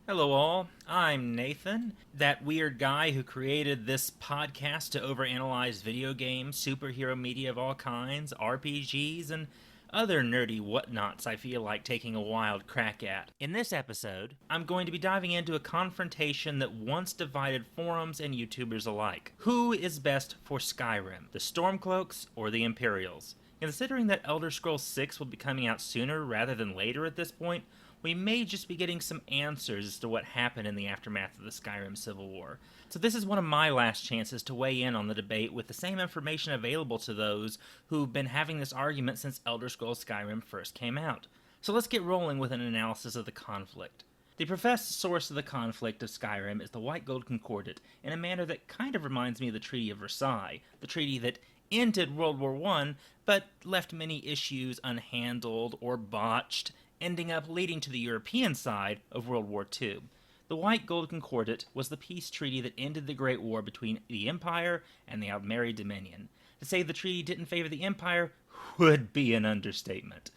Hello, all. I'm Nathan, that weird guy who created this podcast to overanalyze video games, superhero media of all kinds, RPGs, and other nerdy whatnots I feel like taking a wild crack at. In this episode, I'm going to be diving into a confrontation that once divided forums and YouTubers alike. Who is best for Skyrim, the Stormcloaks or the Imperials? Considering that Elder Scrolls 6 will be coming out sooner rather than later at this point, we may just be getting some answers as to what happened in the aftermath of the Skyrim Civil War. So this is one of my last chances to weigh in on the debate with the same information available to those who've been having this argument since Elder Scrolls Skyrim first came out. So let's get rolling with an analysis of the conflict. The professed source of the conflict of Skyrim is the White Gold Concordat, in a manner that kind of reminds me of the Treaty of Versailles, the treaty that ended World War I, but left many issues unhandled or botched, ending up leading to the European side of World War II. The White Gold Concordat was the peace treaty that ended the Great War between the Empire and the Aldmeri Dominion. To say the treaty didn't favor the Empire would be an understatement.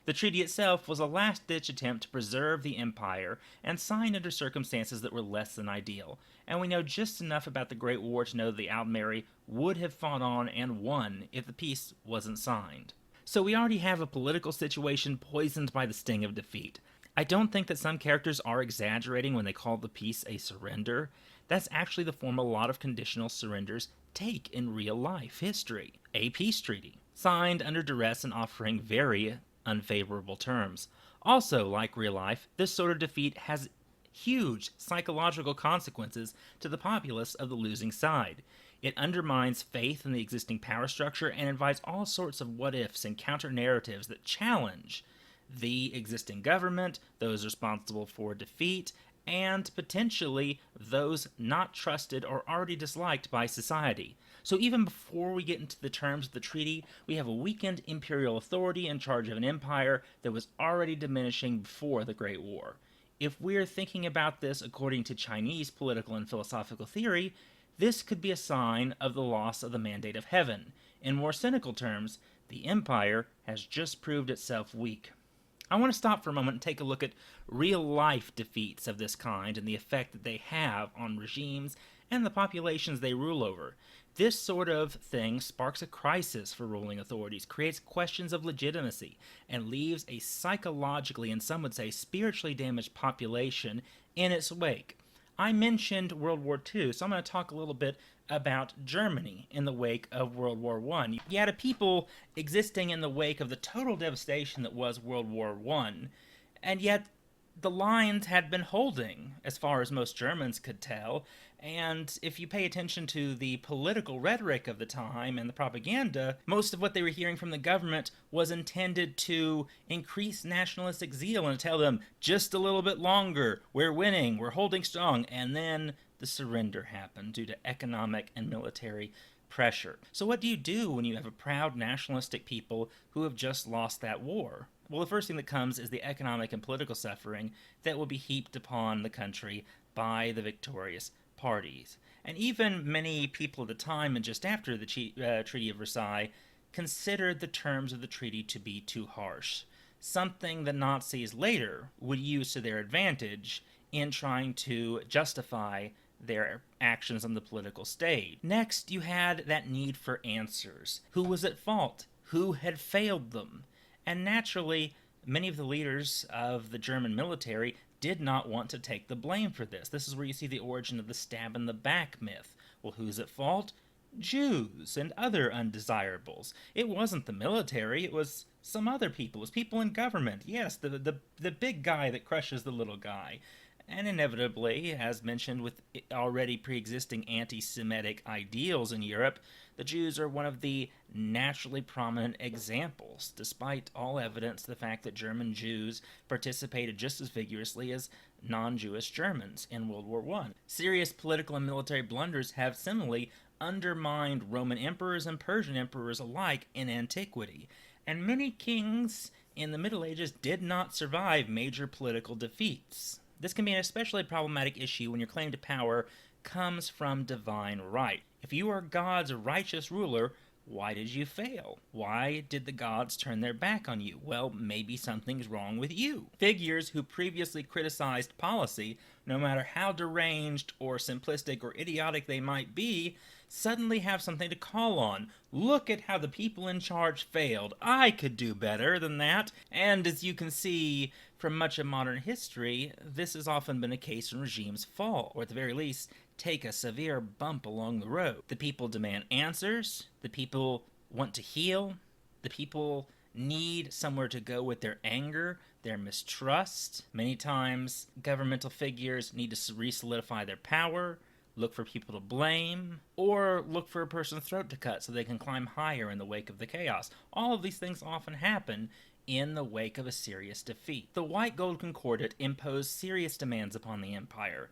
The treaty itself was a last-ditch attempt to preserve the Empire and signed under circumstances that were less than ideal, and we know just enough about the Great War to know that the Aldmeri would have fought on and won if the peace wasn't signed. So we already have a political situation poisoned by the sting of defeat. I don't think that some characters are exaggerating when they call the peace a surrender. That's actually the form a lot of conditional surrenders take in real life history. A peace treaty, signed under duress and offering very unfavorable terms. Also, like real life, this sort of defeat has huge psychological consequences to the populace of the losing side. It undermines faith in the existing power structure and invites all sorts of what-ifs and counter-narratives that challenge the existing government, those responsible for defeat, and potentially those not trusted or already disliked by society. So even before we get into the terms of the treaty, we have a weakened imperial authority in charge of an empire that was already diminishing before the Great War. If we're thinking about this according to Chinese political and philosophical theory, this could be a sign of the loss of the mandate of heaven. In more cynical terms, the empire has just proved itself weak. I want to stop for a moment and take a look at real-life defeats of this kind and the effect that they have on regimes and the populations they rule over. This sort of thing sparks a crisis for ruling authorities, creates questions of legitimacy, and leaves a psychologically and some would say spiritually damaged population in its wake. I mentioned World War II, so I'm going to talk a little bit about Germany in the wake of World War I. You had a people existing in the wake of the total devastation that was World War I, and yet the lines had been holding, as far as most Germans could tell, and if you pay attention to the political rhetoric of the time and the propaganda, most of what they were hearing from the government was intended to increase nationalistic zeal and tell them, just a little bit longer, we're winning, we're holding strong, and then the surrender happened due to economic and military pressure. So what do you do when you have a proud nationalistic people who have just lost that war? Well, the first thing that comes is the economic and political suffering that will be heaped upon the country by the victorious parties. And even many people at the time and just after the Treaty of Versailles considered the terms of the treaty to be too harsh, something the Nazis later would use to their advantage in trying to justify their actions on the political stage. Next, you had that need for answers. Who was at fault? Who had failed them? And naturally, many of the leaders of the German military did not want to take the blame for this. This is where you see the origin of the stab in the back myth. Well, who's at fault? Jews and other undesirables. It wasn't the military, it was some other people. It was people in government. Yes, the big guy that crushes the little guy. And inevitably, as mentioned with already pre-existing anti-Semitic ideals in Europe, the Jews are one of the naturally prominent examples, despite all evidence to the fact that German Jews participated just as vigorously as non-Jewish Germans in World War I. Serious political and military blunders have similarly undermined Roman emperors and Persian emperors alike in antiquity, and many kings in the Middle Ages did not survive major political defeats. This can be an especially problematic issue when your claim to power comes from divine right. If you are God's righteous ruler, Why did you fail? Why did the gods turn their back on you? Well, maybe something's wrong with you. Figures who previously criticized policy, no matter how deranged or simplistic or idiotic they might be, suddenly have something to call on. Look at how the people in charge failed. I could do better than that. And as you can see from much of modern history, this has often been a case when regimes fall, or at the very least, take a severe bump along the road. The people demand answers. The people want to heal. The people need somewhere to go with their anger, their mistrust. Many times, governmental figures need to re-solidify their power, look for people to blame, or look for a person's throat to cut so they can climb higher in the wake of the chaos. All of these things often happen in the wake of a serious defeat. The White Gold Concordat imposed serious demands upon the Empire.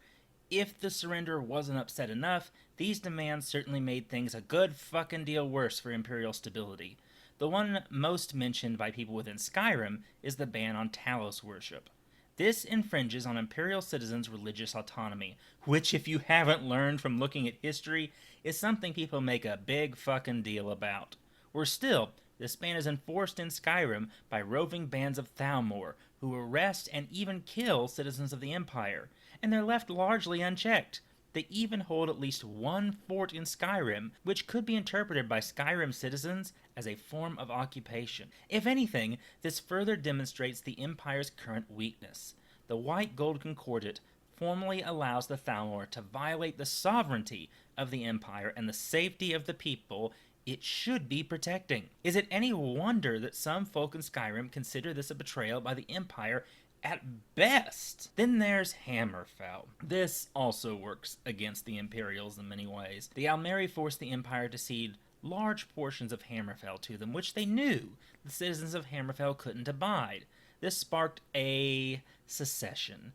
If the surrender wasn't upset enough, these demands certainly made things a good fucking deal worse for Imperial stability. The one most mentioned by people within Skyrim is the ban on Talos worship. This infringes on Imperial citizens' religious autonomy, which, if you haven't learned from looking at history, is something people make a big fucking deal about. Worse still, this ban is enforced in Skyrim by roving bands of Thalmor, who arrest and even kill citizens of the Empire, and they're left largely unchecked. They even hold at least one fort in Skyrim, which could be interpreted by Skyrim citizens as a form of occupation. If anything, this further demonstrates the Empire's current weakness. The White Gold Concordat formally allows the Thalmor to violate the sovereignty of the Empire and the safety of the people it should be protecting. Is it any wonder that some folk in Skyrim consider this a betrayal by the Empire at best? Then there's Hammerfell. This also works against the Imperials in many ways. The Almeri forced the Empire to cede large portions of Hammerfell to them, which they knew the citizens of Hammerfell couldn't abide. This sparked a secession.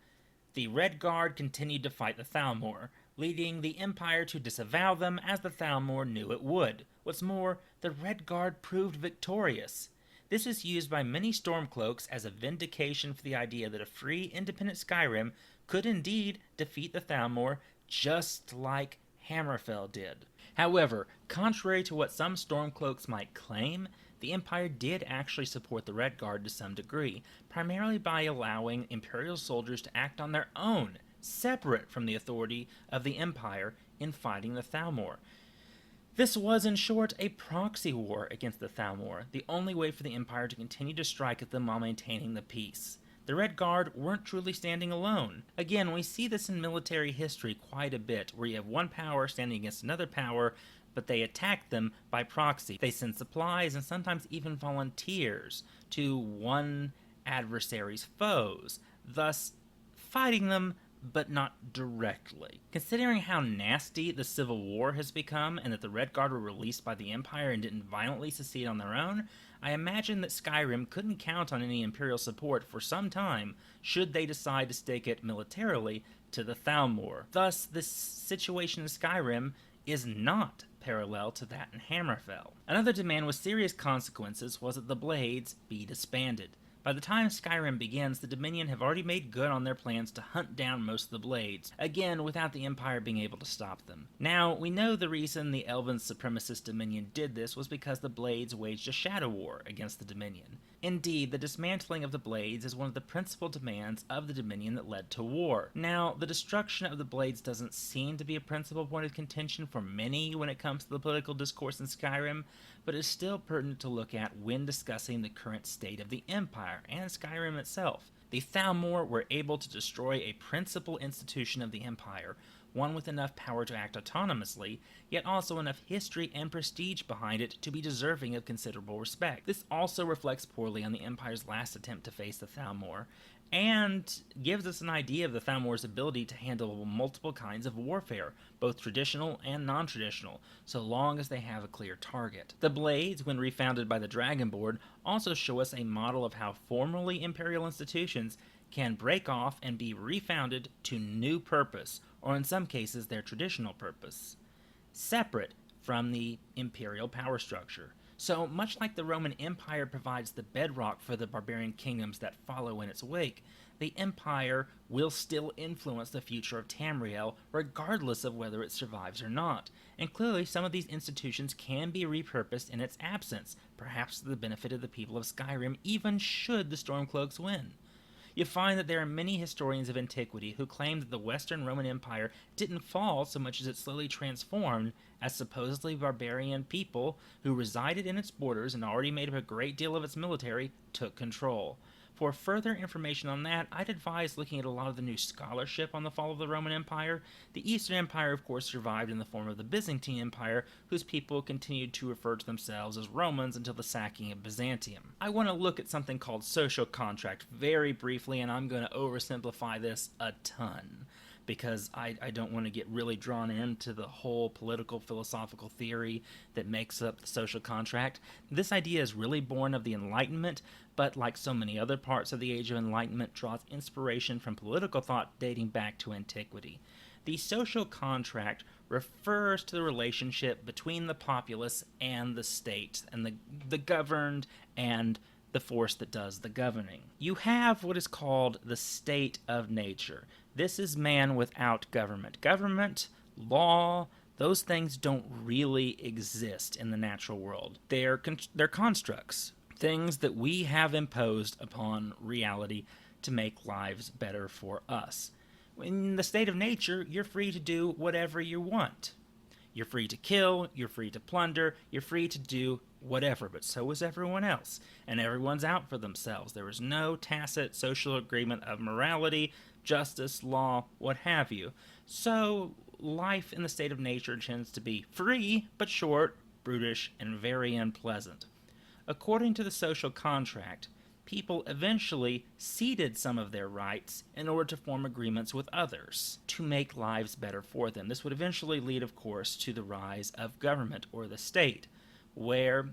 The Red Guard continued to fight the Thalmor, leading the Empire to disavow them as the Thalmor knew it would. What's more, the Red Guard proved victorious. This is used by many Stormcloaks as a vindication for the idea that a free, independent Skyrim could indeed defeat the Thalmor just like Hammerfell did. However, contrary to what some Stormcloaks might claim, the Empire did actually support the Red Guard to some degree, primarily by allowing Imperial soldiers to act on their own, separate from the authority of the Empire in fighting the Thalmor. This was, in short, a proxy war against the Thalmor, the only way for the Empire to continue to strike at them while maintaining the peace. The Red Guard weren't truly standing alone. Again, we see this in military history quite a bit, where you have one power standing against another power, but they attack them by proxy. They send supplies and sometimes even volunteers to one adversary's foes, thus fighting them but not directly. Considering how nasty the Civil War has become and that the Red Guard were released by the Empire and didn't violently secede on their own, I imagine that Skyrim couldn't count on any Imperial support for some time should they decide to stake it militarily to the Thalmor. Thus, this situation in Skyrim is not parallel to that in Hammerfell. Another demand with serious consequences was that the Blades be disbanded. By the time Skyrim begins, the Dominion have already made good on their plans to hunt down most of the Blades, again without the Empire being able to stop them. Now, we know the reason the Elven supremacist Dominion did this was because the Blades waged a shadow war against the Dominion. Indeed, the dismantling of the Blades is one of the principal demands of the Dominion that led to war. Now, the destruction of the Blades doesn't seem to be a principal point of contention for many when it comes to the political discourse in Skyrim, but is still pertinent to look at when discussing the current state of the Empire and Skyrim itself. The Thalmor were able to destroy a principal institution of the Empire, one with enough power to act autonomously, yet also enough history and prestige behind it to be deserving of considerable respect. This also reflects poorly on the Empire's last attempt to face the Thalmor, and gives us an idea of the Thalmor's ability to handle multiple kinds of warfare, both traditional and non-traditional, so long as they have a clear target. The Blades, when refounded by the Dragonborn, also show us a model of how formerly Imperial institutions can break off and be refounded to new purpose, or in some cases their traditional purpose, separate from the imperial power structure. So, much like the Roman Empire provides the bedrock for the barbarian kingdoms that follow in its wake, the Empire will still influence the future of Tamriel, regardless of whether it survives or not. And clearly, some of these institutions can be repurposed in its absence, perhaps to the benefit of the people of Skyrim, even should the Stormcloaks win. You find that there are many historians of antiquity who claim that the Western Roman Empire didn't fall so much as it slowly transformed as supposedly barbarian people who resided in its borders and already made up a great deal of its military took control. For further information on that, I'd advise looking at a lot of the new scholarship on the fall of the Roman Empire. The Eastern Empire, of course, survived in the form of the Byzantine Empire, whose people continued to refer to themselves as Romans until the sacking of Byzantium. I want to look at something called social contract very briefly, and I'm going to oversimplify this a ton, because I don't want to get really drawn into the whole political philosophical theory that makes up the social contract. This idea is really born of the Enlightenment, but like so many other parts of the Age of Enlightenment, draws inspiration from political thought dating back to antiquity. The social contract refers to the relationship between the populace and the state, and the governed and the force that does the governing. You have what is called the state of nature. This is man without government. Government, law, those things don't really exist in the natural world. They're constructs, things that we have imposed upon reality to make lives better for us. In the state of nature, you're free to do whatever you want. You're free to kill, you're free to plunder, you're free to do whatever, but so is everyone else, and everyone's out for themselves. There is no tacit social agreement of morality, justice, law, what have you. So, life in the state of nature tends to be free, but short, brutish, and very unpleasant. According to the social contract, people eventually ceded some of their rights in order to form agreements with others to make lives better for them. This would eventually lead, of course, to the rise of government or the state, where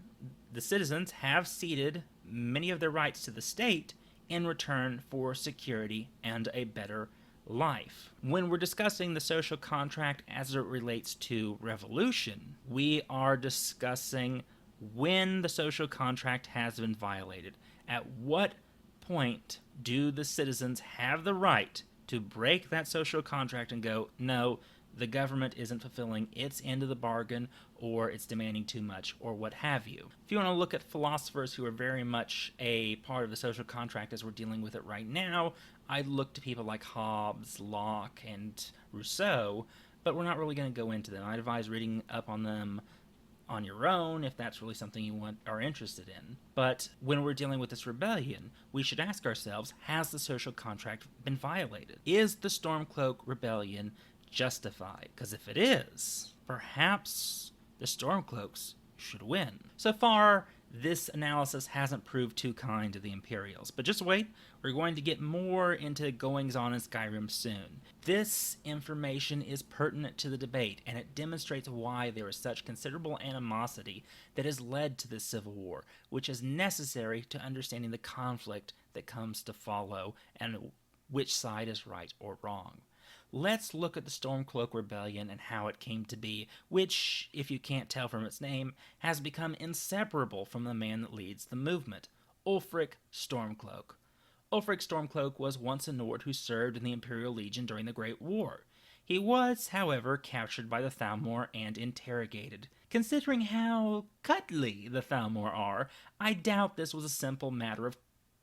the citizens have ceded many of their rights to the state in return for security and a better life. When we're discussing the social contract as it relates to revolution, we are discussing when the social contract has been violated. At what point do the citizens have the right to break that social contract and go, no, the government isn't fulfilling its end of the bargain, or it's demanding too much, or what have you? If you want to look at philosophers who are very much a part of the social contract as we're dealing with it right now, I'd look to people like Hobbes, Locke, and Rousseau, but we're not really going to go into them. I'd advise reading up on them on your own if that's really something you are interested in. But when we're dealing with this rebellion, we should ask ourselves, has the social contract been violated? Is the Stormcloak rebellion justified? Because if it is, perhaps the Stormcloaks should win. So far, this analysis hasn't proved too kind to the Imperials, but just wait, we're going to get more into goings-on in Skyrim soon. This information is pertinent to the debate, and it demonstrates why there is such considerable animosity that has led to this civil war, which is necessary to understanding the conflict that comes to follow and which side is right or wrong. Let's look at the Stormcloak Rebellion and how it came to be, which, if you can't tell from its name, has become inseparable from the man that leads the movement, Ulfric Stormcloak. Ulfric Stormcloak was once a Nord who served in the Imperial Legion during the Great War. He was, however, captured by the Thalmor and interrogated. Considering how cuddly the Thalmor are, I doubt this was a simple matter of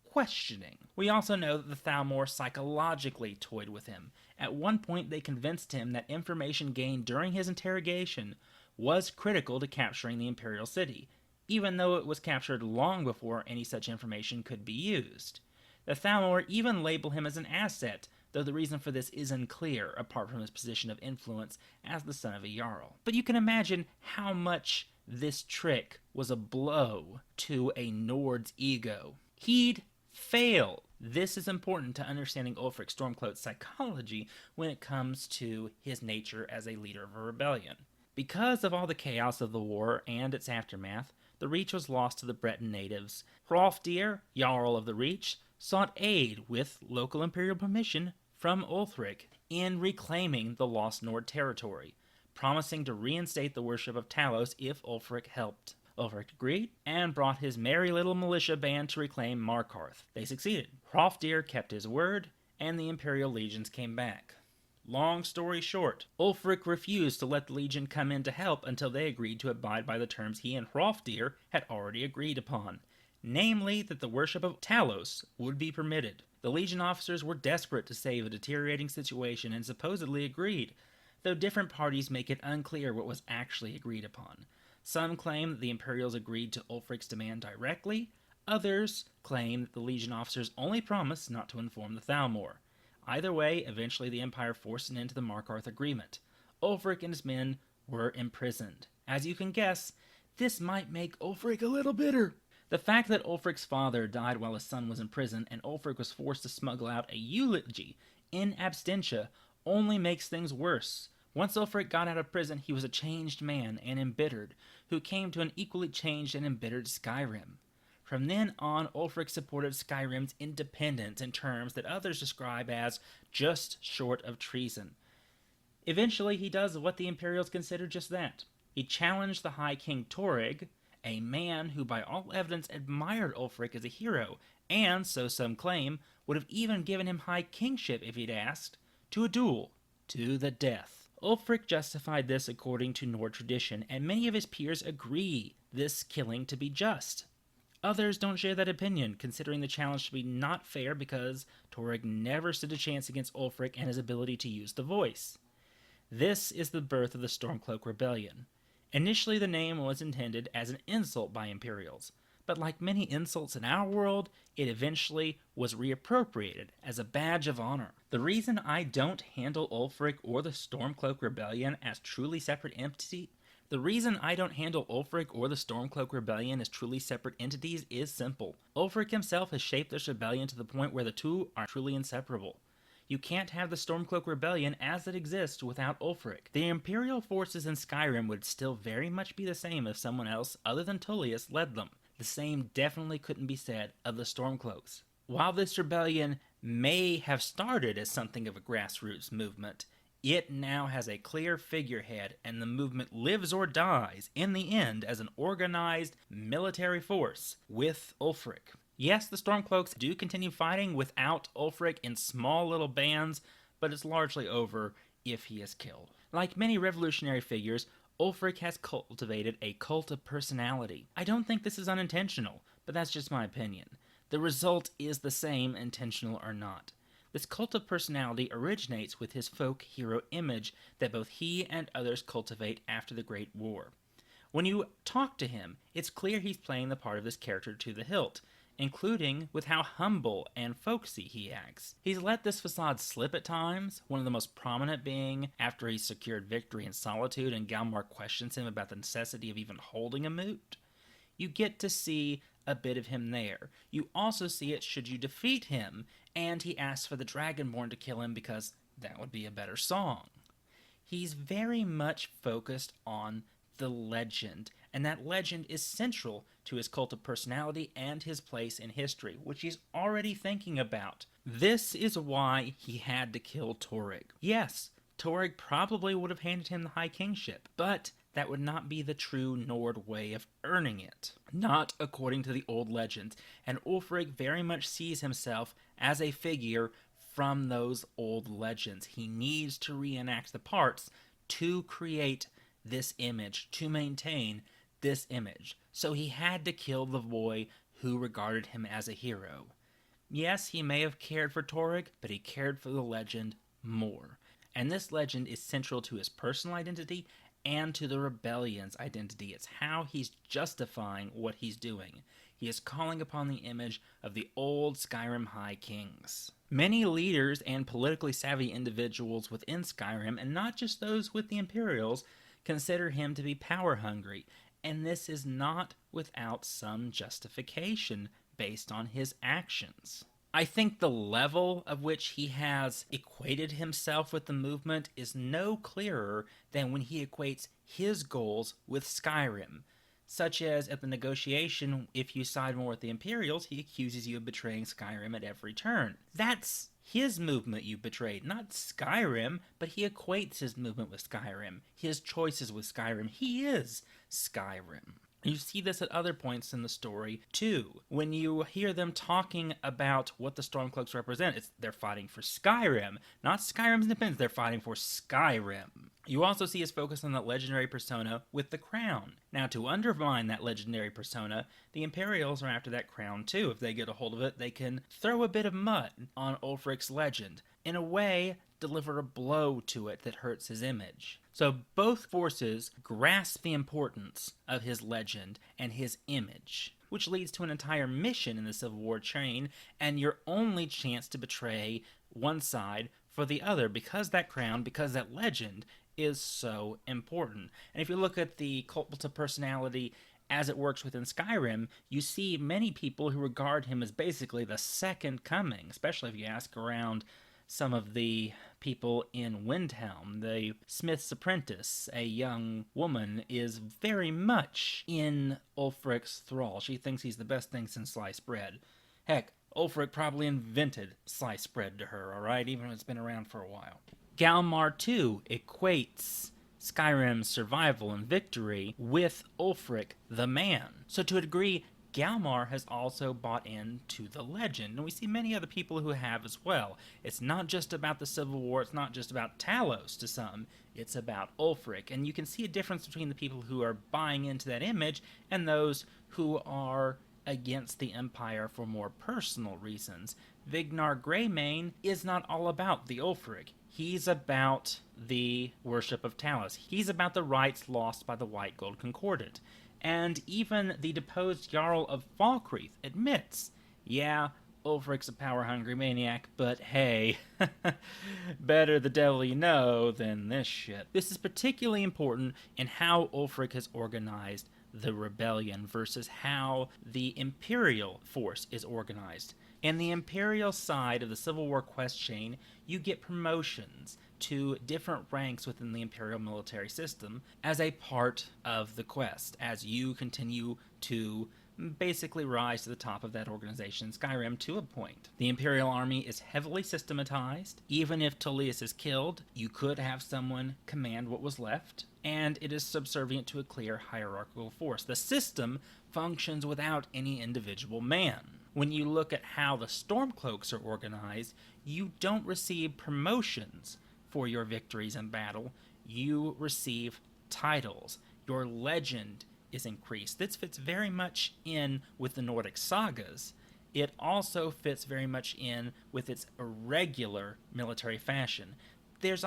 questioning. We also know that the Thalmor psychologically toyed with him. At one point, they convinced him that information gained during his interrogation was critical to capturing the Imperial city, even though it was captured long before any such information could be used. The Thalmor even label him as an asset, though the reason for this is unclear, apart from his position of influence as the son of a Jarl. But you can imagine how much this trick was a blow to a Nord's ego. He'd failed. This is important to understanding Ulfric Stormcloak's psychology when it comes to his nature as a leader of a rebellion. Because of all the chaos of the war and its aftermath, the Reach was lost to the Breton natives. Hrolfdir, Jarl of the Reach, sought aid with local imperial permission from Ulfric in reclaiming the lost Nord territory, promising to reinstate the worship of Talos if Ulfric helped. Ulfric agreed, and brought his merry little militia band to reclaim Markarth. They succeeded. Hrolfdir kept his word, and the Imperial legions came back. Long story short, Ulfric refused to let the Legion come in to help until they agreed to abide by the terms he and Hrolfdir had already agreed upon, namely that the worship of Talos would be permitted. The Legion officers were desperate to save a deteriorating situation and supposedly agreed, though different parties make it unclear what was actually agreed upon. Some claim that the Imperials agreed to Ulfric's demand directly, others claim that the Legion officers only promised not to inform the Thalmor. Either way, eventually the Empire forced an end to the Markarth agreement. Ulfric and his men were imprisoned. As you can guess, this might make Ulfric a little bitter. The fact that Ulfric's father died while his son was in prison and Ulfric was forced to smuggle out a eulogy in absentia only makes things worse. Once Ulfric got out of prison, he was a changed man and embittered, who came to an equally changed and embittered Skyrim. From then on, Ulfric supported Skyrim's independence in terms that others describe as just short of treason. Eventually, he does what the Imperials considered just that. He challenged the High King Torrig, a man who by all evidence admired Ulfric as a hero, and, so some claim, would have even given him high kingship if he'd asked, to a duel, to the death. Ulfric justified this according to Nord tradition, and many of his peers agree this killing to be just. Others don't share that opinion, considering the challenge to be not fair because Torrig never stood a chance against Ulfric and his ability to use the voice. This is the birth of the Stormcloak Rebellion. Initially, the name was intended as an insult by Imperials, but like many insults in our world, it eventually was reappropriated as a badge of honor. The reason I don't handle Ulfric or the Stormcloak Rebellion as truly separate entities is simple. Ulfric himself has shaped this rebellion to the point where the two are truly inseparable. You can't have the Stormcloak Rebellion as it exists without Ulfric. The Imperial forces in Skyrim would still very much be the same if someone else other than Tullius led them. The same definitely couldn't be said of the Stormcloaks. While this rebellion may have started as something of a grassroots movement, it now has a clear figurehead, and the movement lives or dies in the end as an organized military force with Ulfric. Yes, the Stormcloaks do continue fighting without Ulfric in small little bands, but it's largely over if he is killed. Like many revolutionary figures, Ulfric has cultivated a cult of personality. I don't think this is unintentional, but that's just my opinion. The result is the same, intentional or not. This cult of personality originates with his folk hero image that both he and others cultivate after the Great War. When you talk to him, it's clear he's playing the part of this character to the hilt, including with how humble and folksy he acts. He's let this facade slip at times, one of the most prominent being after he's secured victory in Solitude and Galmar questions him about the necessity of even holding a moot. You get to see a bit of him there. You also see it should you defeat him, and he asks for the Dragonborn to kill him because that would be a better song. He's very much focused on the legend, and that legend is central to his cult of personality and his place in history, which he's already thinking about. This is why he had to kill Torrig. Yes, Torrig probably would have handed him the High Kingship, but that would not be the true Nord way of earning it. Not according to the old legends, and Ulfric very much sees himself as a figure from those old legends. He needs to reenact the parts to create this image, to maintain this image. So he had to kill the boy who regarded him as a hero. Yes, he may have cared for Torrig, but he cared for the legend more. And this legend is central to his personal identity and to the rebellion's identity. It's how he's justifying what he's doing. He is calling upon the image of the old Skyrim High Kings. Many leaders and politically savvy individuals within Skyrim, and not just those with the Imperials, consider him to be power-hungry, and this is not without some justification based on his actions. I think the level of which he has equated himself with the movement is no clearer than when he equates his goals with Skyrim, such as at the negotiation, if you side more with the Imperials, he accuses you of betraying Skyrim at every turn. That's his movement you betrayed, not Skyrim, but he equates his movement with Skyrim, his choices with Skyrim. He is Skyrim. You see this at other points in the story, too. When you hear them talking about what the Stormcloaks represent, they're fighting for Skyrim. Not Skyrim's independence, they're fighting for Skyrim. You also see us focus on that legendary persona with the crown. Now, to undermine that legendary persona, the Imperials are after that crown, too. If they get a hold of it, they can throw a bit of mud on Ulfric's legend. In a way, deliver a blow to it that hurts his image. So both forces grasp the importance of his legend and his image, which leads to an entire mission in the Civil War chain, and your only chance to betray one side for the other, because that crown, because that legend is so important. And if you look at the cult of personality as it works within Skyrim, you see many people who regard him as basically the second coming, especially if you ask around some of the people in Windhelm. The smith's apprentice, a young woman, is very much in Ulfric's thrall. She thinks he's the best thing since sliced bread. Heck, Ulfric probably invented sliced bread to her, alright, even if it's been around for a while. Galmar, too, equates Skyrim's survival and victory with Ulfric the man. So to a degree, Galmar has also bought into the legend, and we see many other people who have as well. It's not just about the Civil War, it's not just about Talos to some, it's about Ulfric. And you can see a difference between the people who are buying into that image and those who are against the Empire for more personal reasons. Vignar Greymane is not all about the Ulfric. He's about the worship of Talos. He's about the rights lost by the White Gold Concordat. And even the deposed Jarl of Falkreath admits, yeah, Ulfric's a power-hungry maniac, but hey, better the devil you know than this shit. This is particularly important in how Ulfric has organized the rebellion versus how the Imperial force is organized. In the Imperial side of the Civil War quest chain, you get promotions to different ranks within the Imperial military system as a part of the quest, as you continue to basically rise to the top of that organization in Skyrim to a point. The Imperial army is heavily systematized. Even if Tullius is killed, you could have someone command what was left, and it is subservient to a clear hierarchical force. The system functions without any individual man. When you look at how the Stormcloaks are organized, you don't receive promotions for your victories in battle. You receive titles. Your legend is increased. This fits very much in with the Nordic sagas. It also fits very much in with its irregular military fashion. There's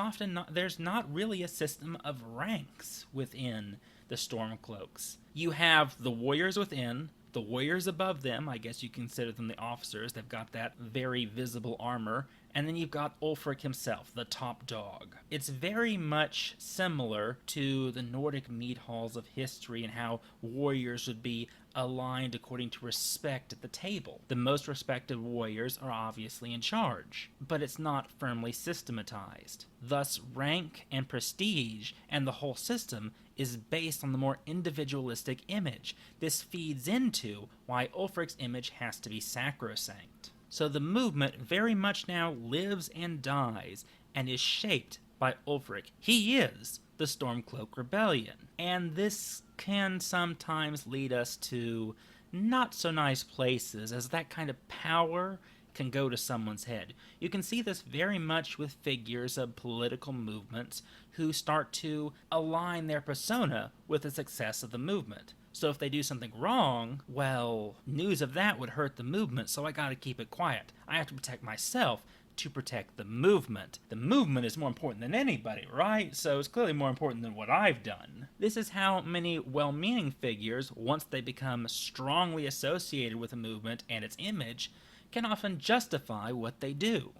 not really a system of ranks within the Stormcloaks. You have the warriors within, the warriors above them, I guess you consider them the officers, they've got that very visible armor, and then you've got Ulfric himself, the top dog. It's very much similar to the Nordic mead halls of history and how warriors would be aligned according to respect at the table. The most respected warriors are obviously in charge, but it's not firmly systematized. Thus, rank and prestige and the whole system is based on the more individualistic image. This feeds into why Ulfric's image has to be sacrosanct. So the movement very much now lives and dies and is shaped by Ulfric. He is the Stormcloak Rebellion. And this can sometimes lead us to not so nice places, as that kind of power can go to someone's head. You can see this very much with figures of political movements who start to align their persona with the success of the movement. So if they do something wrong, well, news of that would hurt the movement, so I gotta keep it quiet. I have to protect myself to protect the movement. The movement is more important than anybody, right? So it's clearly more important than what I've done. This is how many well-meaning figures, once they become strongly associated with a movement and its image, can often justify what they do,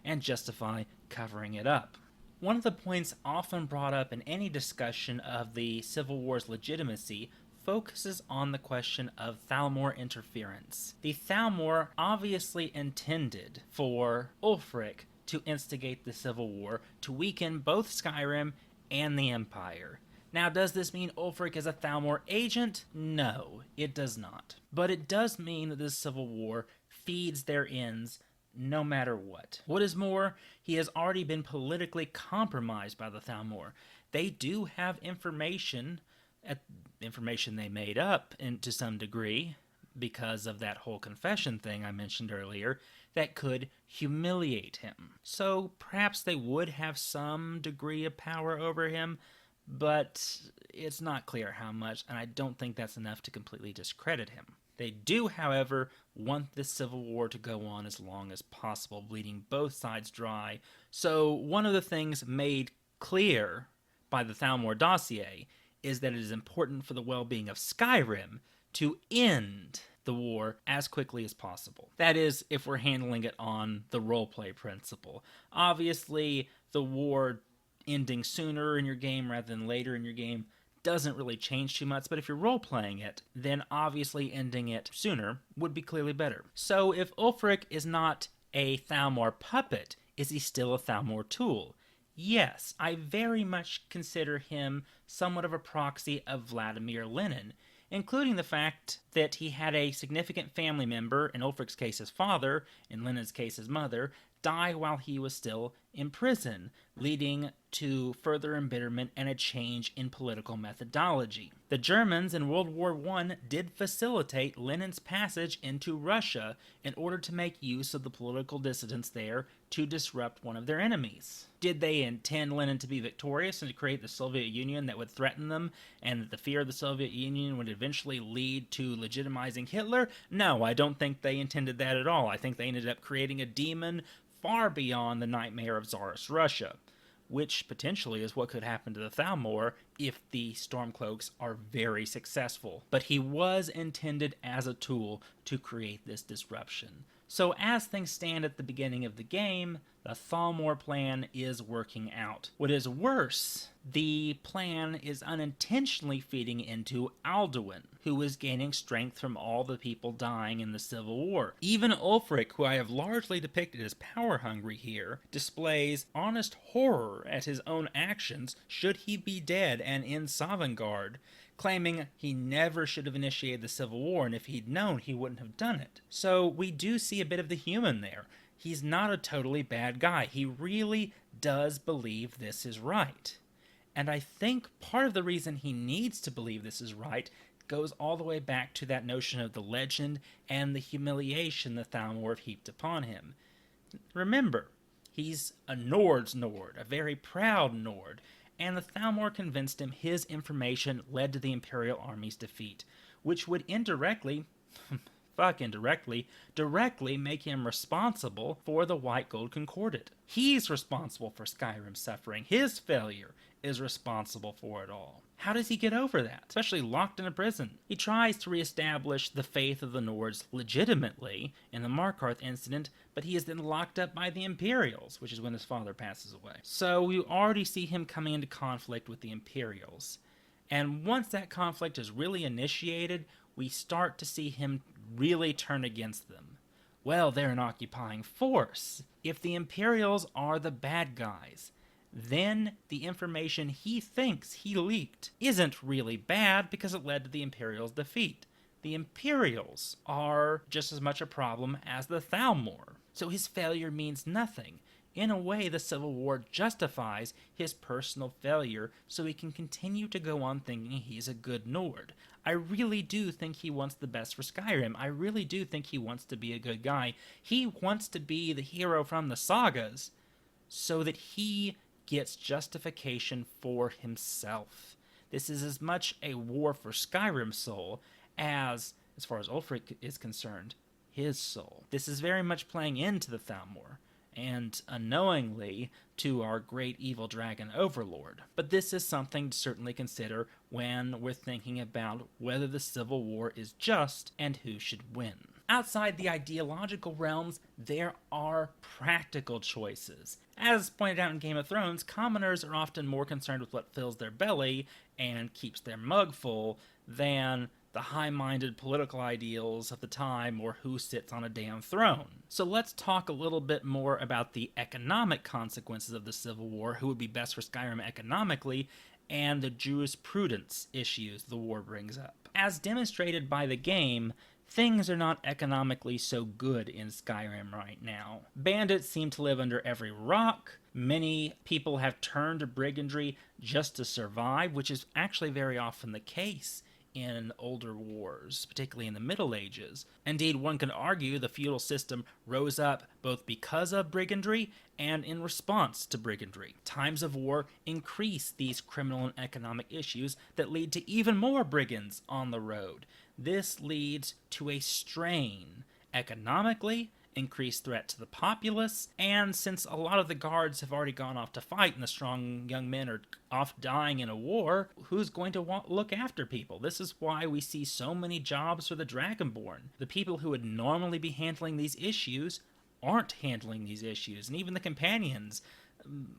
and justify covering it up. One of the points often brought up in any discussion of the Civil War's legitimacy focuses on the question of Thalmor interference. The Thalmor obviously intended for Ulfric to instigate the Civil War to weaken both Skyrim and the Empire. Now, does this mean Ulfric is a Thalmor agent? No, it does not. But it does mean that this Civil War feeds their ends no matter what. What is more, he has already been politically compromised by the Thalmor. They do have information at information they made up to some degree because of that whole confession thing I mentioned earlier that could humiliate him. So perhaps they would have some degree of power over him, but it's not clear how much, and I don't think that's enough to completely discredit him. They do, however, want this civil war to go on as long as possible, bleeding both sides dry. So one of the things made clear by the Thalmor dossier is that it is important for the well-being of Skyrim to end the war as quickly as possible. That is, if we're handling it on the roleplay principle. Obviously, the war ending sooner in your game rather than later in your game doesn't really change too much, but if you're role-playing it, then obviously ending it sooner would be clearly better. So if Ulfric is not a Thalmor puppet, is he still a Thalmor tool? Yes, I very much consider him somewhat of a proxy of Vladimir Lenin, including the fact that he had a significant family member, in Ulfric's case his father, in Lenin's case his mother, die while he was still in prison, leading to further embitterment and a change in political methodology. The Germans in World War I did facilitate Lenin's passage into Russia in order to make use of the political dissidents there to disrupt one of their enemies. Did they intend Lenin to be victorious and to create the Soviet Union that would threaten them, and that the fear of the Soviet Union would eventually lead to legitimizing Hitler? No, I don't think they intended that at all. I think they ended up creating a demon far beyond the nightmare of Tsarist Russia, which potentially is what could happen to the Thalmor if the Stormcloaks are very successful. But he was intended as a tool to create this disruption. So as things stand at the beginning of the game, the Thalmor plan is working out. What is worse, the plan is unintentionally feeding into Alduin, who is gaining strength from all the people dying in the Civil War. Even Ulfric, who I have largely depicted as power-hungry here, displays honest horror at his own actions should he be dead and in Sovngarde, claiming he never should have initiated the Civil War, and if he'd known, he wouldn't have done it. So we do see a bit of the human there. He's not a totally bad guy. He really does believe this is right. And I think part of the reason he needs to believe this is right goes all the way back to that notion of the legend and the humiliation the Thalmor have heaped upon him. Remember, he's a Nord's Nord, a very proud Nord, and the Thalmor convinced him his information led to the Imperial army's defeat, which would indirectly directly make him responsible for the White Gold Concordat. He's responsible for Skyrim's suffering. His failure is responsible for it all. How does he get over that, especially locked in a prison? He tries to reestablish the faith of the Nords legitimately in the Markarth incident, but he is then locked up by the Imperials, which is when his father passes away. So we already see him coming into conflict with the Imperials. And once that conflict is really initiated, we start to see him really turn against them. Well, they're an occupying force. If the Imperials are the bad guys, then the information he thinks he leaked isn't really bad because it led to the Imperials' defeat. The Imperials are just as much a problem as the Thalmor, so his failure means nothing. In a way, the Civil War justifies his personal failure so he can continue to go on thinking he's a good Nord. I really do think he wants the best for Skyrim. I really do think he wants to be a good guy. He wants to be the hero from the sagas so that he gets justification for himself. This is as much a war for Skyrim's soul as far as Ulfric is concerned, his soul. This is very much playing into the Thalmor, and unknowingly to our great evil dragon overlord. But this is something to certainly consider when we're thinking about whether the Civil War is just and who should win. Outside the ideological realms, there are practical choices. As pointed out in Game of Thrones, commoners are often more concerned with what fills their belly and keeps their mug full than the high-minded political ideals of the time or who sits on a damn throne. So let's talk a little bit more about the economic consequences of the Civil War, who would be best for Skyrim economically, and the jurisprudence issues the war brings up. As demonstrated by the game, things are not economically so good in Skyrim right now. Bandits seem to live under every rock. Many people have turned to brigandry just to survive, which is actually very often the case in older wars, particularly in the Middle Ages. Indeed, one could argue the feudal system rose up both because of brigandry and in response to brigandry. Times of war increase these criminal and economic issues that lead to even more brigands on the road. This leads to a strain economically, increased threat to the populace, and since a lot of the guards have already gone off to fight and the strong young men are off dying in a war, who's going to look after people? This is why we see so many jobs for the Dragonborn. The people who would normally be handling these issues aren't handling these issues, and even the companions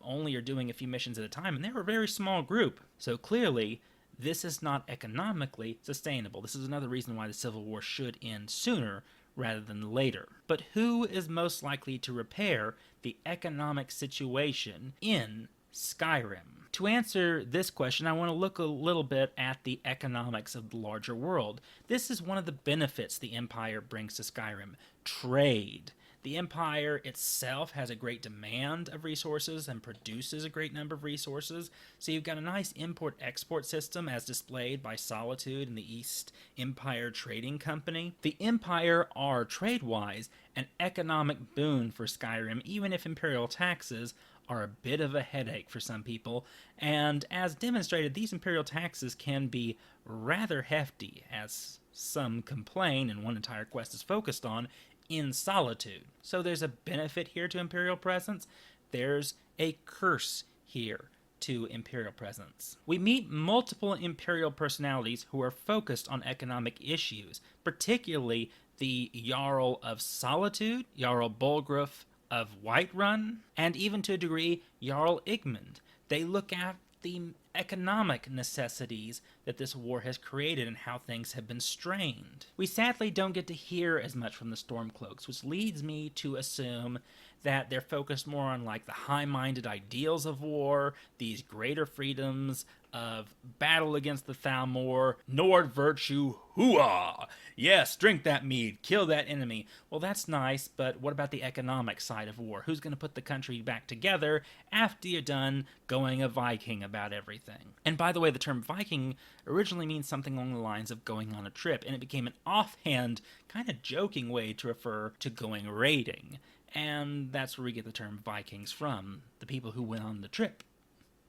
only are doing a few missions at a time, and they're a very small group. So clearly, this is not economically sustainable. This is another reason why the Civil War should end sooner rather than later. But who is most likely to repair the economic situation in Skyrim? To answer this question, I want to look a little bit at the economics of the larger world. This is one of the benefits the Empire brings to Skyrim: trade. The Empire itself has a great demand of resources and produces a great number of resources, so you've got a nice import-export system as displayed by Solitude and the East Empire Trading Company. The Empire are, trade-wise, an economic boon for Skyrim, even if Imperial taxes are a bit of a headache for some people, and as demonstrated, these Imperial taxes can be rather hefty, as some complain, and one entire quest is focused on, in Solitude. So there's a benefit here to Imperial presence. There's a curse here to Imperial presence. We meet multiple Imperial personalities who are focused on economic issues, particularly the Jarl of Solitude, Jarl Bolgruf of Whiterun, and even to a degree, Jarl Igmund. They look at the economic necessities that this war has created and how things have been strained. We sadly don't get to hear as much from the Stormcloaks, which leads me to assume that they're focused more on like the high-minded ideals of war, these greater freedoms of battle against the Thalmor, Nord virtue, hooah! Yes, drink that mead, kill that enemy. Well, that's nice, but what about the economic side of war? Who's going to put the country back together after you're done going a Viking about everything? And by the way, the term Viking originally means something along the lines of going on a trip, and it became an offhand, kind of joking way to refer to going raiding. And that's where we get the term Vikings from, the people who went on the trip,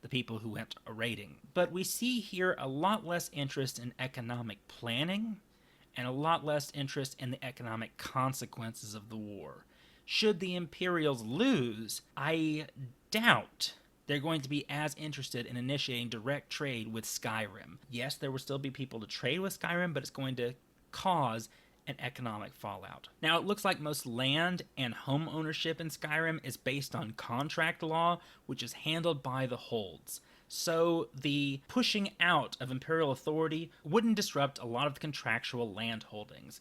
the people who went a-raiding. But we see here a lot less interest in economic planning and a lot less interest in the economic consequences of the war. Should the Imperials lose, I doubt they're going to be as interested in initiating direct trade with Skyrim. Yes, there will still be people to trade with Skyrim, but it's going to cause an economic fallout. Now, it looks like most land and home ownership in Skyrim is based on contract law, which is handled by the holds. So the pushing out of Imperial authority wouldn't disrupt a lot of the contractual land holdings,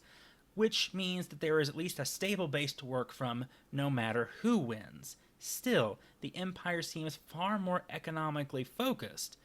which means that there is at least a stable base to work from no matter who wins. Still, the Empire seems far more economically focused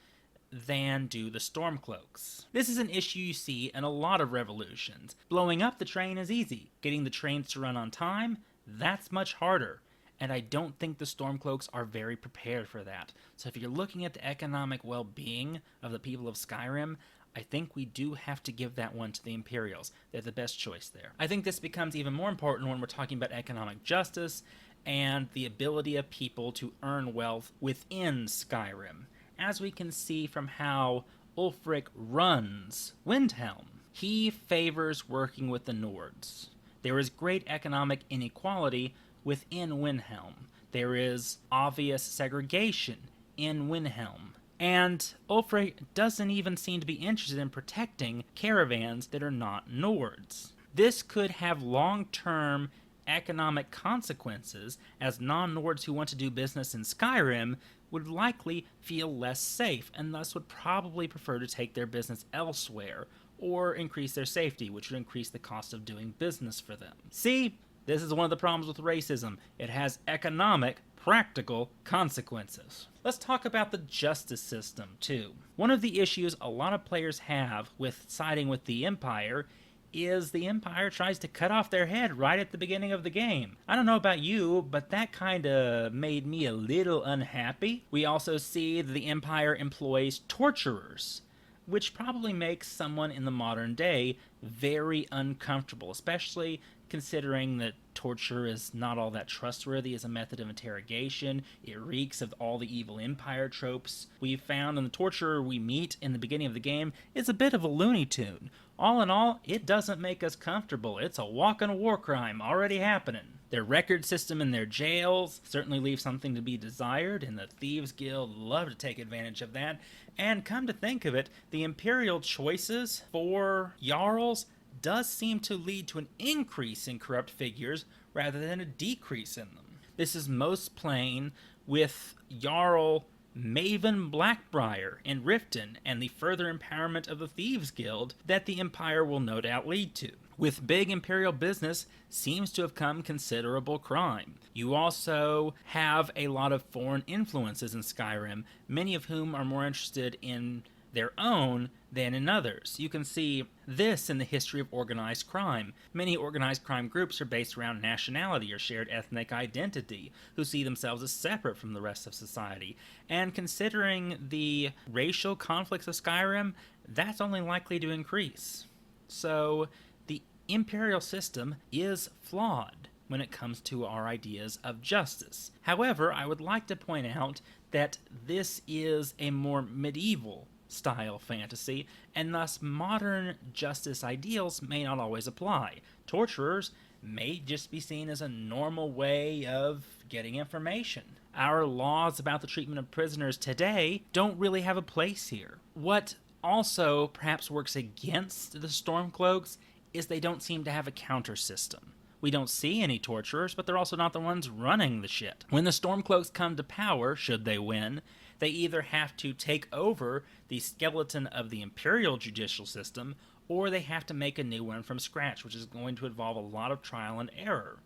than do the Stormcloaks. This is an issue you see in a lot of revolutions. Blowing up the train is easy. Getting the trains to run on time, that's much harder. And I don't think the Stormcloaks are very prepared for that. So if you're looking at the economic well-being of the people of Skyrim, I think we do have to give that one to the Imperials. They're the best choice there. I think this becomes even more important when we're talking about economic justice and the ability of people to earn wealth within Skyrim. As we can see from how Ulfric runs Windhelm, he favors working with the Nords. There is great economic inequality within Windhelm. There is obvious segregation in Windhelm. And Ulfric doesn't even seem to be interested in protecting caravans that are not Nords. This could have long-term economic consequences, as non-Nords who want to do business in Skyrim would likely feel less safe, and thus would probably prefer to take their business elsewhere, or increase their safety, which would increase the cost of doing business for them. See, this is one of the problems with racism. It has economic, practical consequences. Let's talk about the justice system, too. One of the issues a lot of players have with siding with the Empire is the Empire tries to cut off their head right at the beginning of the game. I don't know about you, but that kinda made me a little unhappy. We also see that the Empire employs torturers, which probably makes someone in the modern day very uncomfortable, especially considering that torture is not all that trustworthy as a method of interrogation. It reeks of all the evil Empire tropes we've found, and the torturer we meet in the beginning of the game is a bit of a Looney Tune. All in all, it doesn't make us comfortable. It's a walking war crime already happening. Their record system in their jails certainly leaves something to be desired, and the Thieves Guild love to take advantage of that. And come to think of it, the Imperial choices for Jarls does seem to lead to an increase in corrupt figures rather than a decrease in them. This is most plain with Jarl Maven Blackbriar in Riften and the further empowerment of the Thieves Guild that the Empire will no doubt lead to. With big Imperial business seems to have come considerable crime. You also have a lot of foreign influences in Skyrim, many of whom are more interested in their own than in others. You can see this in the history of organized crime. Many organized crime groups are based around nationality or shared ethnic identity, who see themselves as separate from the rest of society. And considering the racial conflicts of Skyrim, that's only likely to increase. So the Imperial system is flawed when it comes to our ideas of justice. However, I would like to point out that this is a more medieval style fantasy, and thus modern justice ideals may not always apply. Torturers may just be seen as a normal way of getting information. Our laws about the treatment of prisoners today don't really have a place here. What also perhaps works against the Stormcloaks is they don't seem to have a counter system. We don't see any torturers, but they're also not the ones running the shit. When the Stormcloaks come to power, should they win, they either have to take over the skeleton of the Imperial judicial system, or they have to make a new one from scratch, which is going to involve a lot of trial and error.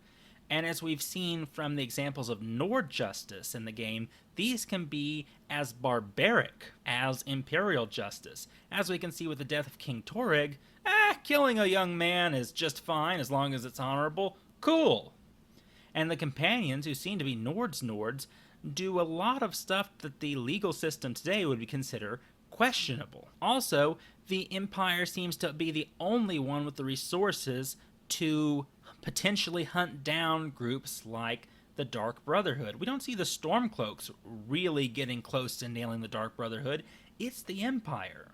And as we've seen from the examples of Nord justice in the game, these can be as barbaric as Imperial justice. As we can see with the death of King Torrig, killing a young man is just fine as long as it's honorable. Cool. And the companions, who seem to be Nords, do a lot of stuff that the legal system today would consider questionable. Also, the Empire seems to be the only one with the resources to potentially hunt down groups like the Dark Brotherhood. We don't see the Stormcloaks really getting close to nailing the Dark Brotherhood. It's the Empire.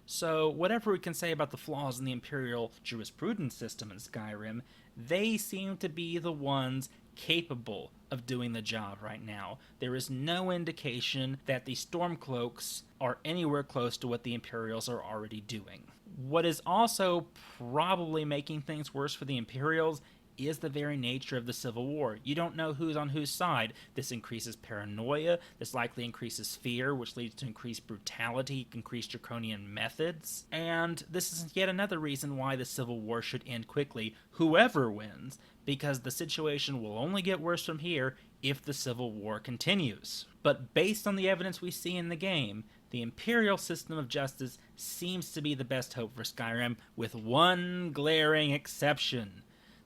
So whatever we can say about the flaws in the Imperial jurisprudence system in Skyrim, they seem to be the ones capable of doing the job right now. There is no indication that the Stormcloaks are anywhere close to what the Imperials are already doing. What is also probably making things worse for the Imperials is the very nature of the Civil War. You don't know who's on whose side. This increases paranoia, this likely increases fear, which leads to increased brutality, increased draconian methods, and this is yet another reason why the Civil War should end quickly, whoever wins, because the situation will only get worse from here if the Civil War continues. But based on the evidence we see in the game, the Imperial system of justice seems to be the best hope for Skyrim, with one glaring exception: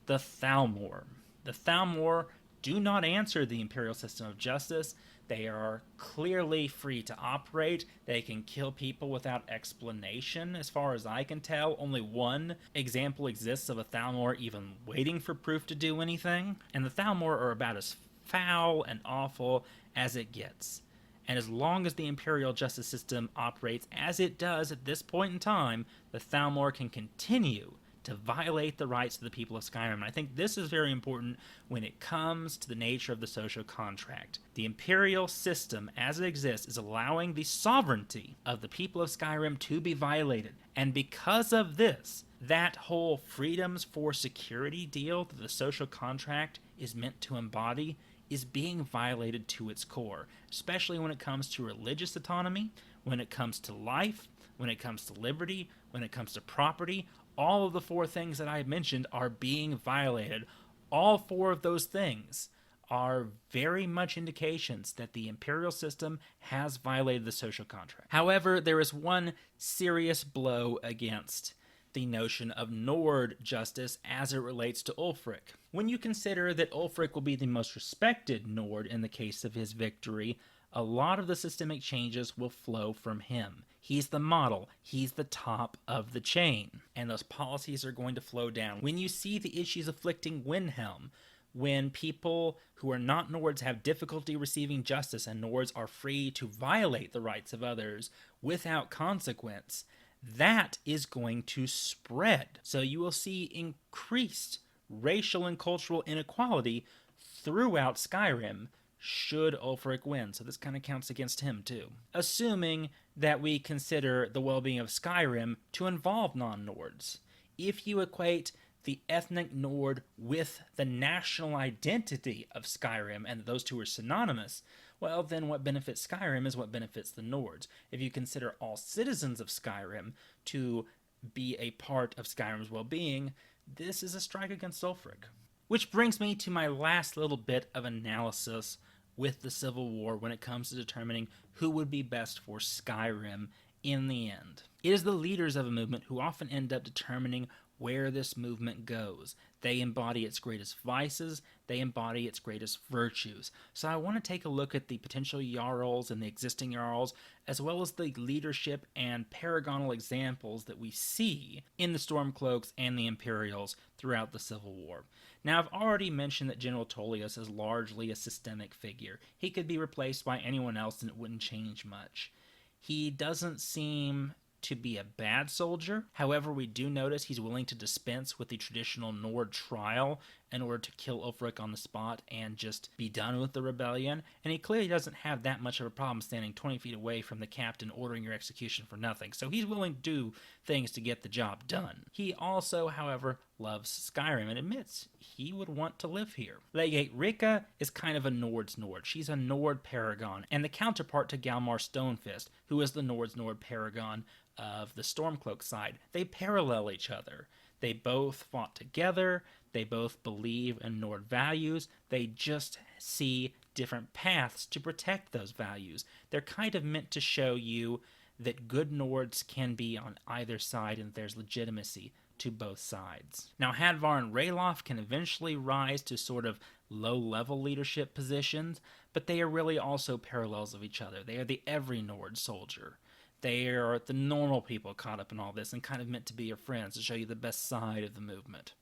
the Thalmor. The Thalmor do not answer the Imperial system of justice. They are clearly free to operate. They can kill people without explanation, as far as I can tell. Only one example exists of a Thalmor even waiting for proof to do anything. And the Thalmor are about as foul and awful as it gets. And as long as the Imperial justice system operates as it does at this point in time, the Thalmor can continue to violate the rights of the people of Skyrim. And I think this is very important when it comes to the nature of the social contract. The Imperial system, as it exists, is allowing the sovereignty of the people of Skyrim to be violated. And because of this, that whole freedoms for security deal that the social contract is meant to embody is being violated to its core, especially when it comes to religious autonomy, when it comes to life, when it comes to liberty, when it comes to property. All of the four things that I mentioned are being violated. All four of those things are very much indications that the Imperial system has violated the social contract. However, there is one serious blow against the notion of Nord justice as it relates to Ulfric. When you consider that Ulfric will be the most respected Nord in the case of his victory, a lot of the systemic changes will flow from him. He's the model. He's the top of the chain. And those policies are going to flow down. When you see the issues afflicting Windhelm, when people who are not Nords have difficulty receiving justice and Nords are free to violate the rights of others without consequence, that is going to spread. So you will see increased racial and cultural inequality throughout Skyrim should Ulfric win. So this kind of counts against him too. Assuming that we consider the well-being of Skyrim to involve non-Nords. If you equate the ethnic Nord with the national identity of Skyrim and those two are synonymous, well, then what benefits Skyrim is what benefits the Nords. If you consider all citizens of Skyrim to be a part of Skyrim's well-being, this is a strike against Ulfric. Which brings me to my last little bit of analysis with the Civil War when it comes to determining who would be best for Skyrim in the end. It is the leaders of a movement who often end up determining where this movement goes. They embody its greatest vices, they embody its greatest virtues. So I want to take a look at the potential Jarls and the existing Jarls, as well as the leadership and paragonal examples that we see in the Stormcloaks and the Imperials throughout the Civil War. Now, I've already mentioned that General Tullius is largely a systemic figure. He could be replaced by anyone else and it wouldn't change much. He doesn't seem to be a bad soldier. However, we do notice he's willing to dispense with the traditional Nord trial in order to kill Ulfric on the spot and just be done with the rebellion. And he clearly doesn't have that much of a problem standing 20 feet away from the captain ordering your execution for nothing. So he's willing to do things to get the job done. He also, however, loves Skyrim and admits he would want to live here. Legate Rika is kind of a Nord's Nord. She's a Nord paragon and the counterpart to Galmar Stonefist, who is the Nord's Nord paragon of the Stormcloak side. They parallel each other. They both fought together. They both believe in Nord values. They just see different paths to protect those values. They're kind of meant to show you that good Nords can be on either side and there's legitimacy to both sides. Now, Hadvar and Ralof can eventually rise to sort of low-level leadership positions, but they are really also parallels of each other. They are the every Nord soldier. They are the normal people caught up in all this and kind of meant to be your friends to show you the best side of the movement.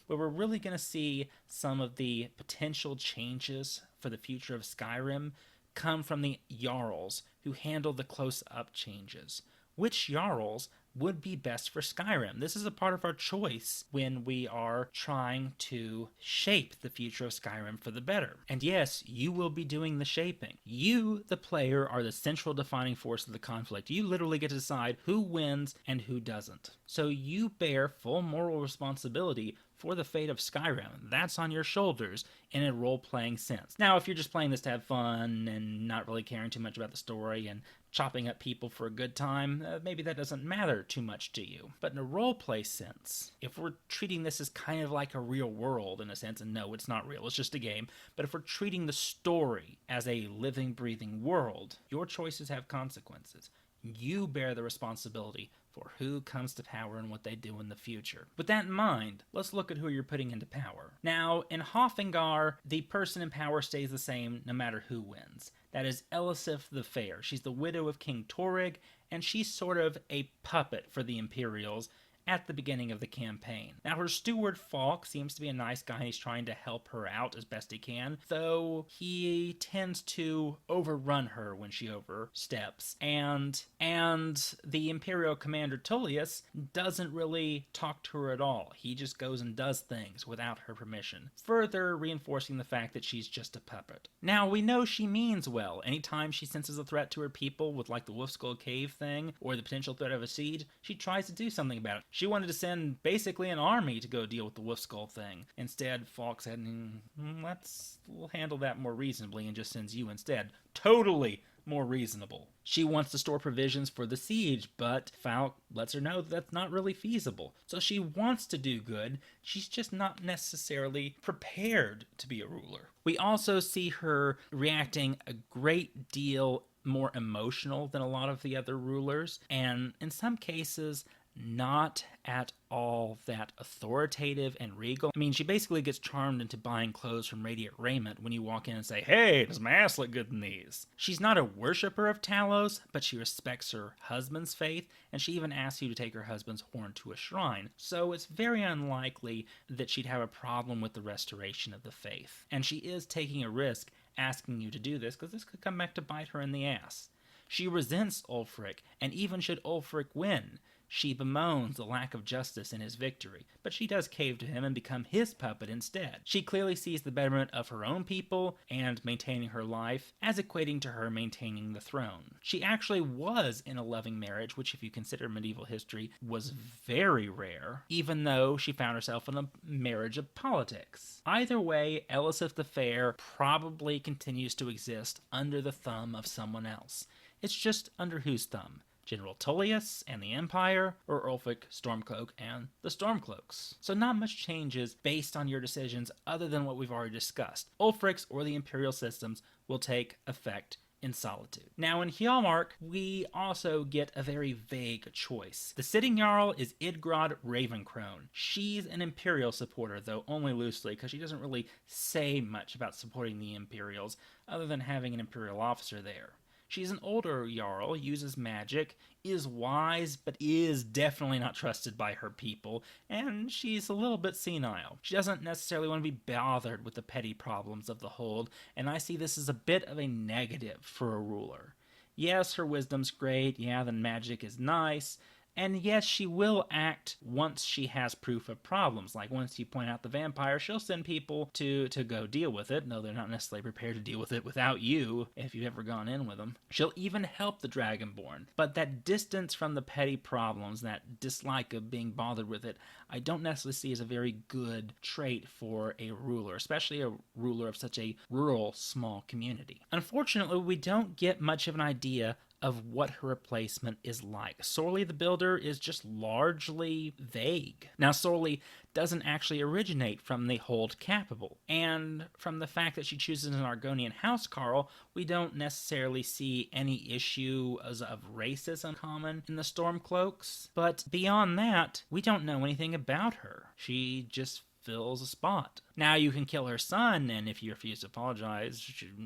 Where we're really going to see some of the potential changes for the future of Skyrim come from the Jarls, who handle the close-up changes. Which Jarls would be best for Skyrim? This is a part of our choice when we are trying to shape the future of Skyrim for the better. And yes, you will be doing the shaping. You, the player, are the central defining force of the conflict. You literally get to decide who wins and who doesn't. So you bear full moral responsibility for the fate of Skyrim. That's on your shoulders in a role-playing sense. Now, if you're just playing this to have fun and not really caring too much about the story and chopping up people for a good time, maybe that doesn't matter too much to you. But in a role-play sense, if we're treating this as kind of like a real world in a sense, and no, it's not real, it's just a game, but if we're treating the story as a living, breathing world, your choices have consequences. You bear the responsibility for who comes to power and what they do in the future. With that in mind, let's look at who you're putting into power. Now, in Hofengar, the person in power stays the same no matter who wins. That is Elisif the Fair. She's the widow of King Torrig, and she's sort of a puppet for the Imperials at the beginning of the campaign. Now, her steward, Falk, seems to be a nice guy, and he's trying to help her out as best he can, though he tends to overrun her when she oversteps. And the Imperial commander, Tullius, doesn't really talk to her at all. He just goes and does things without her permission, further reinforcing the fact that she's just a puppet. Now, we know she means well. Anytime she senses a threat to her people with, like, the Wolfskull Cave thing, or the potential threat of a siege, she tries to do something about it. She wanted to send basically an army to go deal with the Wolfskull thing. Instead, Falk said, we'll handle that more reasonably and just sends you instead. Totally more reasonable. She wants to store provisions for the siege, but Falk lets her know that's not really feasible. So she wants to do good, she's just not necessarily prepared to be a ruler. We also see her reacting a great deal more emotional than a lot of the other rulers, and in some cases, not at all that authoritative and regal. I mean, she basically gets charmed into buying clothes from Radiant Raiment when you walk in and say, "Hey, does my ass look good in these?" She's not a worshiper of Talos, but she respects her husband's faith, and she even asks you to take her husband's horn to a shrine. So it's very unlikely that she'd have a problem with the restoration of the faith. And she is taking a risk asking you to do this, because this could come back to bite her in the ass. She resents Ulfric, and even should Ulfric win, she bemoans the lack of justice in his victory, but she does cave to him and become his puppet instead. She clearly sees the betterment of her own people and maintaining her life as equating to her maintaining the throne. She actually was in a loving marriage, which if you consider medieval history was very rare, even though she found herself in a marriage of politics. Either way, Elisif the Fair probably continues to exist under the thumb of someone else. It's just under whose thumb? General Tullius and the Empire, or Ulfric, Stormcloak, and the Stormcloaks. So not much changes based on your decisions other than what we've already discussed. Ulfric's or the Imperial systems will take effect in Solitude. Now in Hjalmark, we also get a very vague choice. The sitting Jarl is Idgrod Ravencrone. She's an Imperial supporter, though only loosely, because she doesn't really say much about supporting the Imperials, other than having an Imperial officer there. She's an older Jarl, uses magic, is wise, but is definitely not trusted by her people, and she's a little bit senile. She doesn't necessarily want to be bothered with the petty problems of the Hold, and I see this as a bit of a negative for a ruler. Yes, her wisdom's great, yeah, the magic is nice, and yes, she will act once she has proof of problems. Like once you point out the vampire, she'll send people to go deal with it. No, they're not necessarily prepared to deal with it without you, if you've ever gone in with them. She'll even help the Dragonborn. But that distance from the petty problems, that dislike of being bothered with it, I don't necessarily see as a very good trait for a ruler, especially a ruler of such a rural, small community. Unfortunately, we don't get much of an idea of what her replacement is like. Sorley the Builder is just largely vague. Now, Sorley doesn't actually originate from the Hold capital, and from the fact that she chooses an Argonian housecarl, we don't necessarily see any issue of racism common in the Stormcloaks, but beyond that, we don't know anything about her. She just fills a spot. Now you can kill her son, and if you refuse to apologize,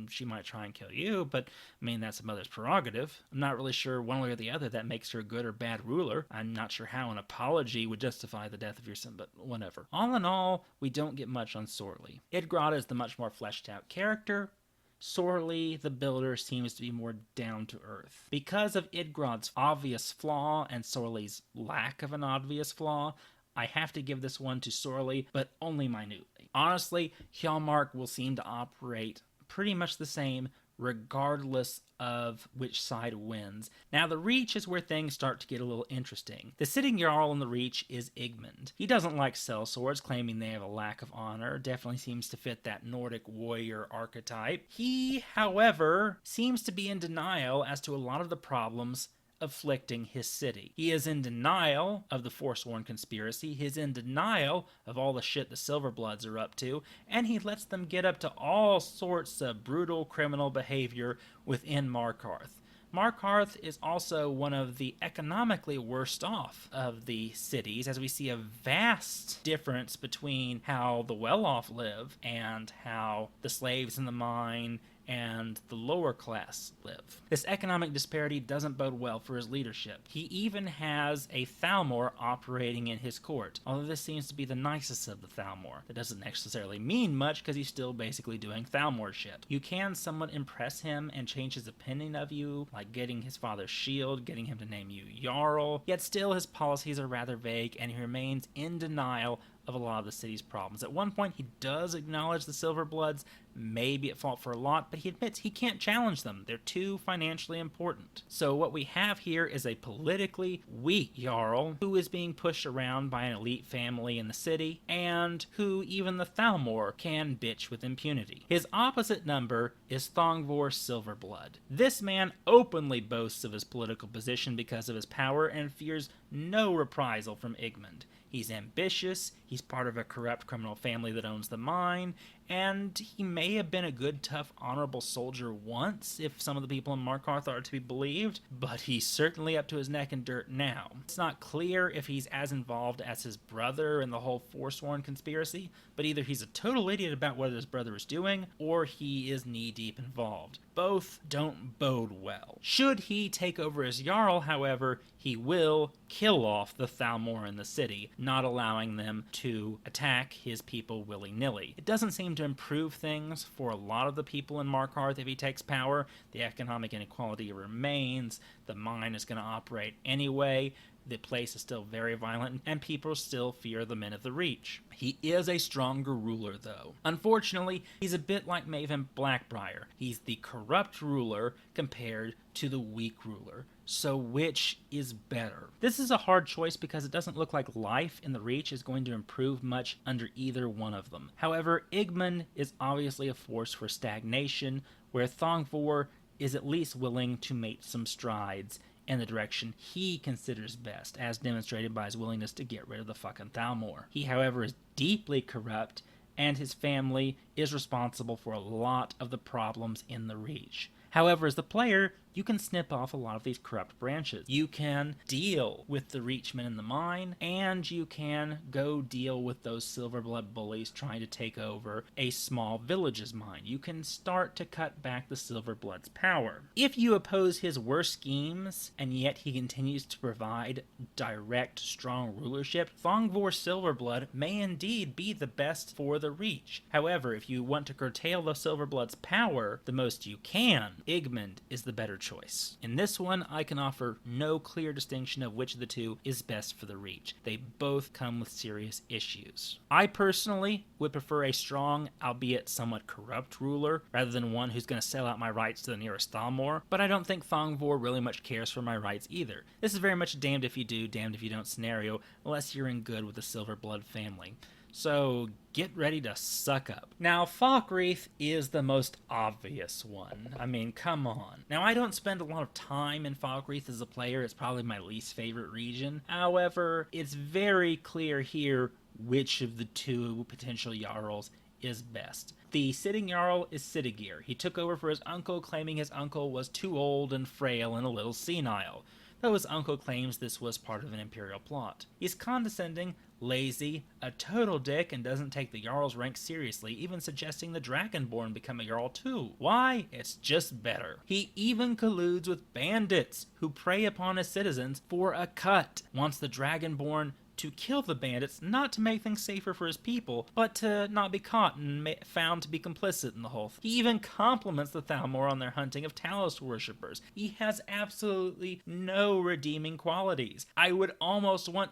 she might try and kill you, but I mean, that's a mother's prerogative. I'm not really sure one way or the other that makes her a good or bad ruler. I'm not sure how an apology would justify the death of your son, but whatever. All in all, we don't get much on Sorley. Idgrod is the much more fleshed out character. Sorley the Builder seems to be more down to earth. Because of Idgrod's obvious flaw and Sorley's lack of an obvious flaw, I have to give this one to Sorley, but only minutely. Honestly, Hjalmark will seem to operate pretty much the same regardless of which side wins. Now, the Reach is where things start to get a little interesting. The sitting Jarl in the Reach is Igmund. He doesn't like sellswords, claiming they have a lack of honor. Definitely seems to fit that Nordic warrior archetype. He, however, seems to be in denial as to a lot of the problems afflicting his city. He is in denial of the Forsworn conspiracy, he is in denial of all the shit the Silverbloods are up to, and he lets them get up to all sorts of brutal criminal behavior within Markarth. Markarth is also one of the economically worst off of the cities, as we see a vast difference between how the well-off live and how the slaves in the mine and the lower class live. This economic disparity doesn't bode well for his leadership. He even has a Thalmor operating in his court, although this seems to be the nicest of the Thalmor. That doesn't necessarily mean much because he's still basically doing Thalmor shit. You can somewhat impress him and change his opinion of you, like getting his father's shield, getting him to name you Jarl, yet still his policies are rather vague and he remains in denial of a lot of the city's problems. At one point, he does acknowledge the Silverbloods may be at fault for a lot, but he admits he can't challenge them. They're too financially important. So what we have here is a politically weak Jarl who is being pushed around by an elite family in the city, and who even the Thalmor can bitch with impunity. His opposite number is Thongvor Silverblood. This man openly boasts of his political position because of his power and fears no reprisal from Igmund. He's ambitious, he's part of a corrupt criminal family that owns the mine, and he may have been a good, tough, honorable soldier once, if some of the people in Markarth are to be believed, but he's certainly up to his neck in dirt now. It's not clear if he's as involved as his brother in the whole Forsworn conspiracy, but either he's a total idiot about what his brother is doing, or he is knee-deep involved. Both don't bode well. Should he take over as Jarl, however, he will kill off the Thalmor in the city, not allowing them to attack his people willy-nilly. It doesn't seem to improve things for a lot of the people in Markarth if he takes power. The economic inequality remains, the mine is going to operate anyway, the place is still very violent, and people still fear the Men of the Reach. He is a stronger ruler, though. Unfortunately, he's a bit like Maven Blackbriar. He's the corrupt ruler compared to the weak ruler. So which is better? This is a hard choice because it doesn't look like life in the Reach is going to improve much under either one of them. However, Igmund is obviously a force for stagnation, where Thongvor is at least willing to make some strides in the direction he considers best, as demonstrated by his willingness to get rid of the fucking Thalmor. He, however, is deeply corrupt, and his family is responsible for a lot of the problems in the Reach. However, as the player, you can snip off a lot of these corrupt branches. You can deal with the Reachmen in the mine, and you can go deal with those Silverblood bullies trying to take over a small village's mine. You can start to cut back the Silverblood's power. If you oppose his worst schemes, and yet he continues to provide direct, strong rulership, Thongvor Silverblood may indeed be the best for the Reach. However, if you want to curtail the Silverblood's power the most you can, Igmund is the better choice. In this one, I can offer no clear distinction of which of the two is best for the Reach. They both come with serious issues. I personally would prefer a strong, albeit somewhat corrupt ruler, rather than one who's going to sell out my rights to the nearest Thalmor, but I don't think Thongvor really much cares for my rights either. This is very much a damned if you do, damned if you don't scenario, unless you're in good with the Silverblood family. So get ready to suck up. Now, Falkreath is the most obvious one. I mean, come on. Now, I don't spend a lot of time in Falkreath as a player. It's probably my least favorite region. However, it's very clear here which of the two potential Jarls is best. The sitting Jarl is Sigurd. He took over for his uncle, claiming his uncle was too old and frail and a little senile, though his uncle claims this was part of an Imperial plot. He's condescending, lazy, a total dick, and doesn't take the Jarl's rank seriously, even suggesting the Dragonborn become a Jarl too. Why? It's just better. He even colludes with bandits who prey upon his citizens for a cut. Wants the Dragonborn to kill the bandits, not to make things safer for his people, but to not be caught and found to be complicit in the whole thing. He even compliments the Thalmor on their hunting of Talos worshippers. He has absolutely no redeeming qualities. I would almost want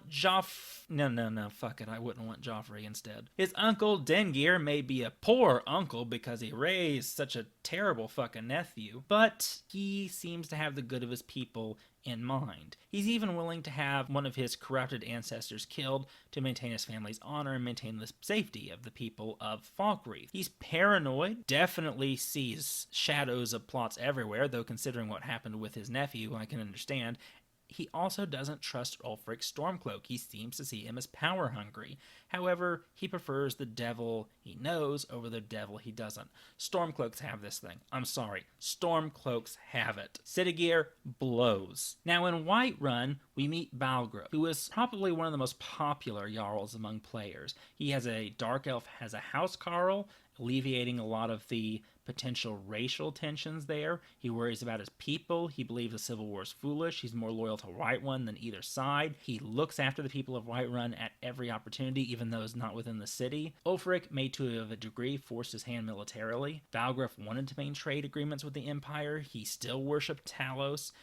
No, fuck it, I wouldn't want Joffrey instead. His uncle Dengir may be a poor uncle because he raised such a terrible fucking nephew, but he seems to have the good of his people in mind. He's even willing to have one of his corrupted ancestors killed to maintain his family's honor and maintain the safety of the people of Falkreath. He's paranoid, definitely sees shadows of plots everywhere, though considering what happened with his nephew, I can understand. He also doesn't trust Ulfric Stormcloak. He seems to see him as power-hungry. However, he prefers the devil he knows over the devil he doesn't. Stormcloaks have this thing. I'm sorry. Stormcloaks have it. Sigurd blows. Now, in Whiterun, we meet Balgruuf, who is probably one of the most popular Jarls among players. He has a Dark Elf, has a housecarl, alleviating a lot of the potential racial tensions there. He worries about his people. He believes the Civil War is foolish. He's more loyal to Whiterun than either side. He looks after the people of Whiterun at every opportunity, even those not within the city. Ulfric may to a degree force his hand militarily. Balgruuf wanted to maintain trade agreements with the Empire. He still worshipped Talos.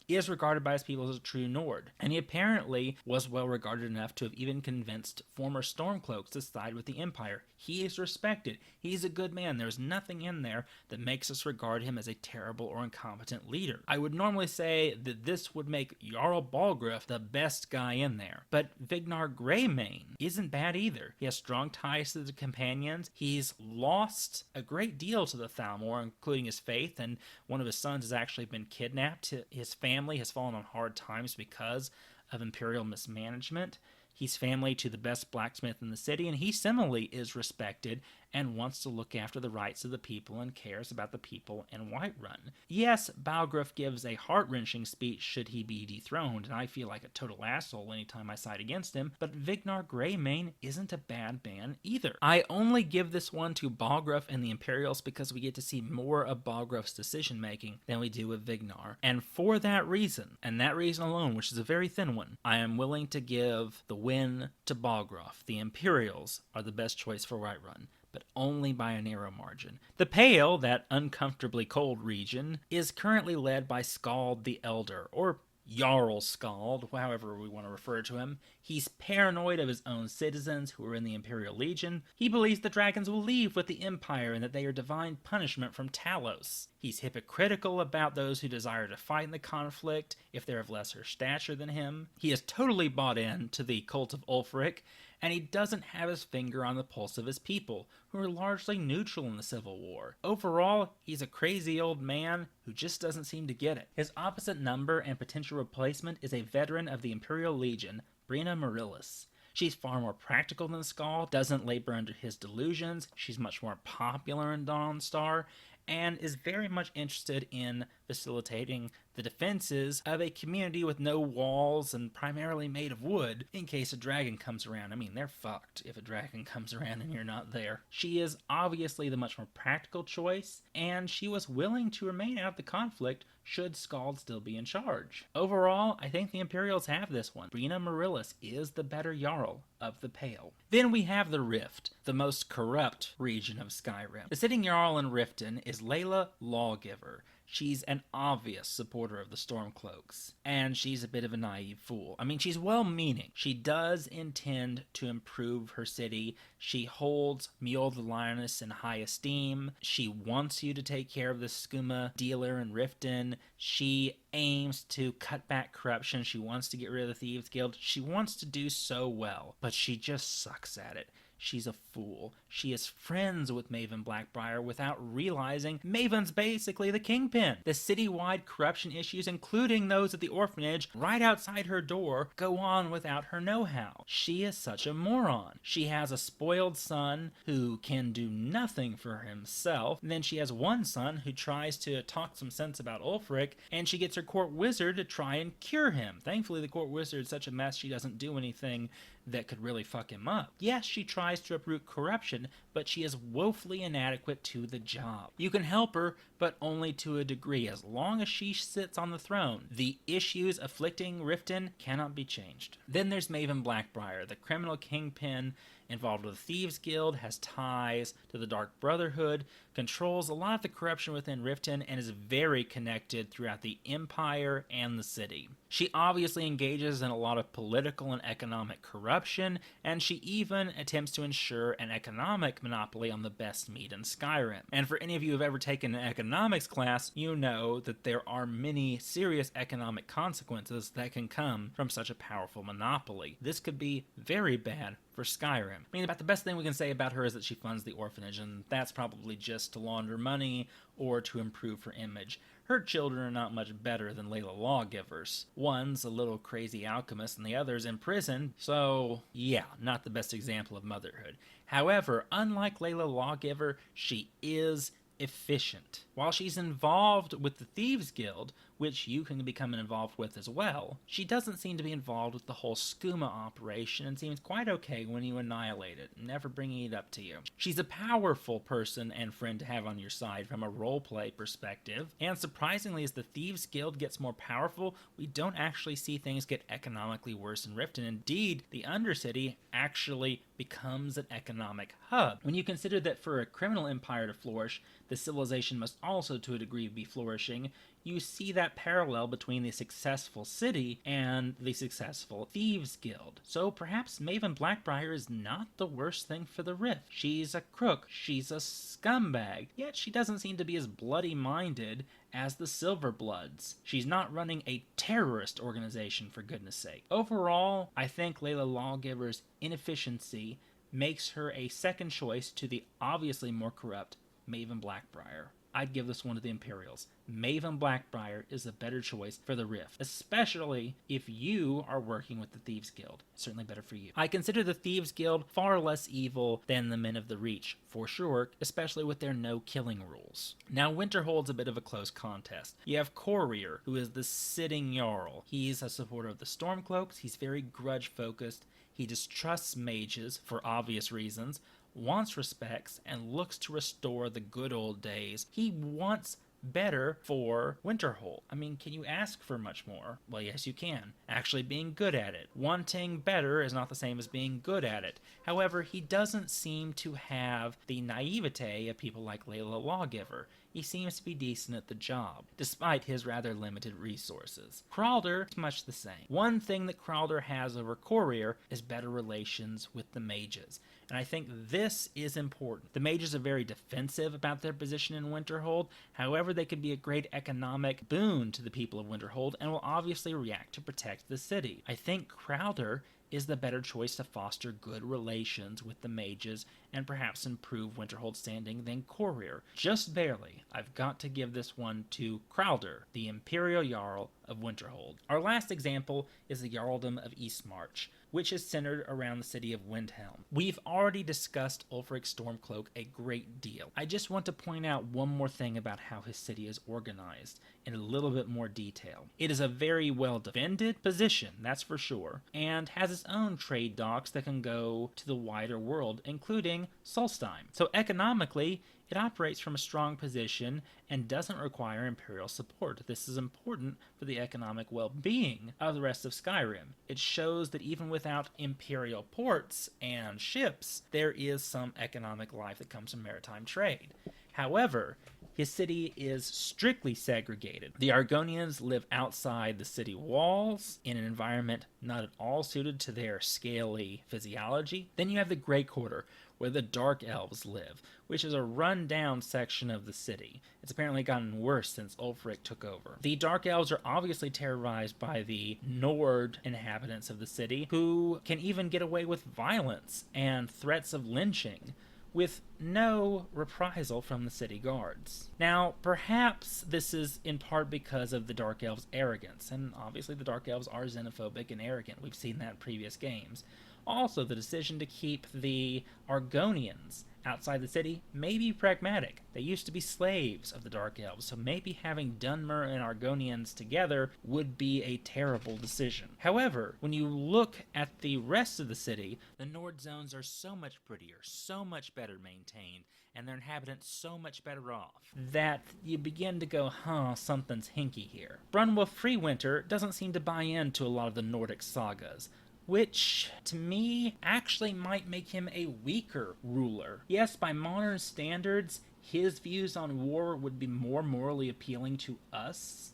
Is regarded by his people as a true Nord. And he apparently was well regarded enough to have even convinced former Stormcloaks to side with the Empire. He is respected. He's a good man. There's nothing in there that makes us regard him as a terrible or incompetent leader. I would normally say that this would make Jarl Balgruuf the best guy in there, but Vignar Greymane isn't bad either. He has strong ties to the companions. He's lost a great deal to the Thalmor, including his faith, and one of his sons has actually been kidnapped. His family has fallen on hard times because of Imperial mismanagement. He's family to the best blacksmith in the city, and he similarly is respected and wants to look after the rights of the people and cares about the people in Whiterun. Yes, Balgruuf gives a heart-wrenching speech should he be dethroned, and I feel like a total asshole anytime I side against him, but Vignar Greymane isn't a bad man either. I only give this one to Balgruuf and the Imperials because we get to see more of Balgruuf's decision-making than we do with Vignar, and for that reason, and that reason alone, which is a very thin one, I am willing to give the win to Balgruuf. The Imperials are the best choice for Whiterun, but only by a narrow margin. The Pale, that uncomfortably cold region, is currently led by Skald the Elder, or Jarl Skald, however we want to refer to him. He's paranoid of his own citizens who are in the Imperial Legion. He believes the dragons will leave with the Empire and that they are divine punishment from Talos. He's hypocritical about those who desire to fight in the conflict if they're of lesser stature than him. He is totally bought in to the cult of Ulfric, and he doesn't have his finger on the pulse of his people, who are largely neutral in the Civil War. Overall, he's a crazy old man who just doesn't seem to get it. His opposite number and potential replacement is a veteran of the Imperial Legion, Brina Marillis. She's far more practical than Skald, doesn't labor under his delusions, she's much more popular in Dawnstar, and is very much interested in facilitating the defenses of a community with no walls and primarily made of wood in case a dragon comes around. I mean, they're fucked if a dragon comes around and you're not there. She is obviously the much more practical choice, and she was willing to remain out of the conflict should Skald still be in charge. Overall, I think the Imperials have this one. Brina Marillis is the better Jarl of the Pale. Then we have the Rift, the most corrupt region of Skyrim. The sitting Jarl in Riften is Layla Lawgiver. She's an obvious supporter of the Stormcloaks, and she's a bit of a naive fool. I mean, she's well-meaning. She does intend to improve her city. She holds Mjolnir the Lioness in high esteem. She wants you to take care of the skooma dealer in Riften. She aims to cut back corruption. She wants to get rid of the Thieves Guild. She wants to do so well, but she just sucks at it. She's a fool. She is friends with Maven Blackbriar without realizing Maven's basically the kingpin. The citywide corruption issues, including those at the orphanage right outside her door, go on without her know-how. She is such a moron. She has a spoiled son who can do nothing for himself. And then she has one son who tries to talk some sense about Ulfric, and she gets her court wizard to try and cure him. Thankfully, the court wizard is such a mess she doesn't do anything that could really fuck him up. Yes, she tries to uproot corruption, but she is woefully inadequate to the job. You can help her, but only to a degree. As long as she sits on the throne, the issues afflicting Riften cannot be changed. Then there's Maven Blackbriar, the criminal kingpin involved with the Thieves Guild, has ties to the Dark Brotherhood, controls a lot of the corruption within Riften, and is very connected throughout the Empire and the city. She obviously engages in a lot of political and economic corruption, and she even attempts to ensure an economic monopoly on the best meat in Skyrim. And for any of you who have ever taken an economics class, you know that there are many serious economic consequences that can come from such a powerful monopoly. This could be very bad for Skyrim. I mean, about the best thing we can say about her is that she funds the orphanage, and that's probably just to launder money or to improve her image. Her children are not much better than Layla Lawgiver's. One's a little crazy alchemist and the other's in prison, so yeah, not the best example of motherhood. However, unlike Layla Lawgiver, she is efficient. While she's involved with the Thieves Guild, which you can become involved with as well, she doesn't seem to be involved with the whole skooma operation and seems quite okay when you annihilate it, never bringing it up to you. She's a powerful person and friend to have on your side from a roleplay perspective, and surprisingly, as the Thieves Guild gets more powerful, we don't actually see things get economically worse in Riften. Indeed, the Undercity actually becomes an economic hub. When you consider that for a criminal empire to flourish, the civilization must also to a degree be flourishing, you see that parallel between the successful city and the successful Thieves Guild. So perhaps Maven Blackbriar is not the worst thing for the Rift. She's a crook, she's a scumbag, yet she doesn't seem to be as bloody-minded as the Silverbloods. She's not running a terrorist organization, for goodness sake. Overall, I think Layla Lawgiver's inefficiency makes her a second choice to the obviously more corrupt Maven Blackbriar. I'd give this one to the Imperials. Maven Blackbriar is a better choice for the Rift, especially if you are working with the Thieves Guild. It's certainly better for you. I consider the Thieves Guild far less evil than the Men of the Reach, for sure, especially with their no-killing rules. Now, Winterhold's a bit of a close contest. You have Courier, who is the sitting Jarl. He's a supporter of the Stormcloaks. He's very grudge-focused. He distrusts mages, for obvious reasons, wants respects, and looks to restore the good old days. He wants better for Winterhold. I mean, can you ask for much more? Well, yes, you can. Actually being good at it. Wanting better is not the same as being good at it. However, he doesn't seem to have the naivete of people like Layla Lawgiver. He seems to be decent at the job, despite his rather limited resources. Kralder is much the same. One thing that Kralder has over Courier is better relations with the mages, and I think this is important. The mages are very defensive about their position in Winterhold, however they could be a great economic boon to the people of Winterhold and will obviously react to protect the city. I think Kralder is the better choice to foster good relations with the mages and perhaps improve Winterhold's standing than Courier. Just barely. I've got to give this one to Kralder, the Imperial Jarl of Winterhold. Our last example is the Jarldom of Eastmarch, which is centered around the city of Windhelm. We've already discussed Ulfric's Stormcloak a great deal. I just want to point out one more thing about how his city is organized in a little bit more detail. It is a very well defended position, that's for sure, and has its own trade docks that can go to the wider world, including Solstheim. So economically, it operates from a strong position and doesn't require Imperial support. This is important for the economic well-being of the rest of Skyrim. It shows that even without Imperial ports and ships, there is some economic life that comes from maritime trade. However, his city is strictly segregated. The Argonians live outside the city walls in an environment not at all suited to their scaly physiology. Then you have the Grey Quarter, where the Dark Elves live, which is a run-down section of the city. It's apparently gotten worse since Ulfric took over. The Dark Elves are obviously terrorized by the Nord inhabitants of the city, who can even get away with violence and threats of lynching, with no reprisal from the city guards. Now, perhaps this is in part because of the Dark Elves' arrogance, and obviously the Dark Elves are xenophobic and arrogant. We've seen that in previous games. Also, the decision to keep the Argonians outside the city may be pragmatic. They used to be slaves of the Dark Elves, so maybe having Dunmer and Argonians together would be a terrible decision. However, when you look at the rest of the city, the Nord zones are so much prettier, so much better maintained, and their inhabitants so much better off, that you begin to go, something's hinky here. Brunwulf Freewinter doesn't seem to buy into a lot of the Nordic sagas, which, to me, actually might make him a weaker ruler. Yes, by modern standards, his views on war would be more morally appealing to us,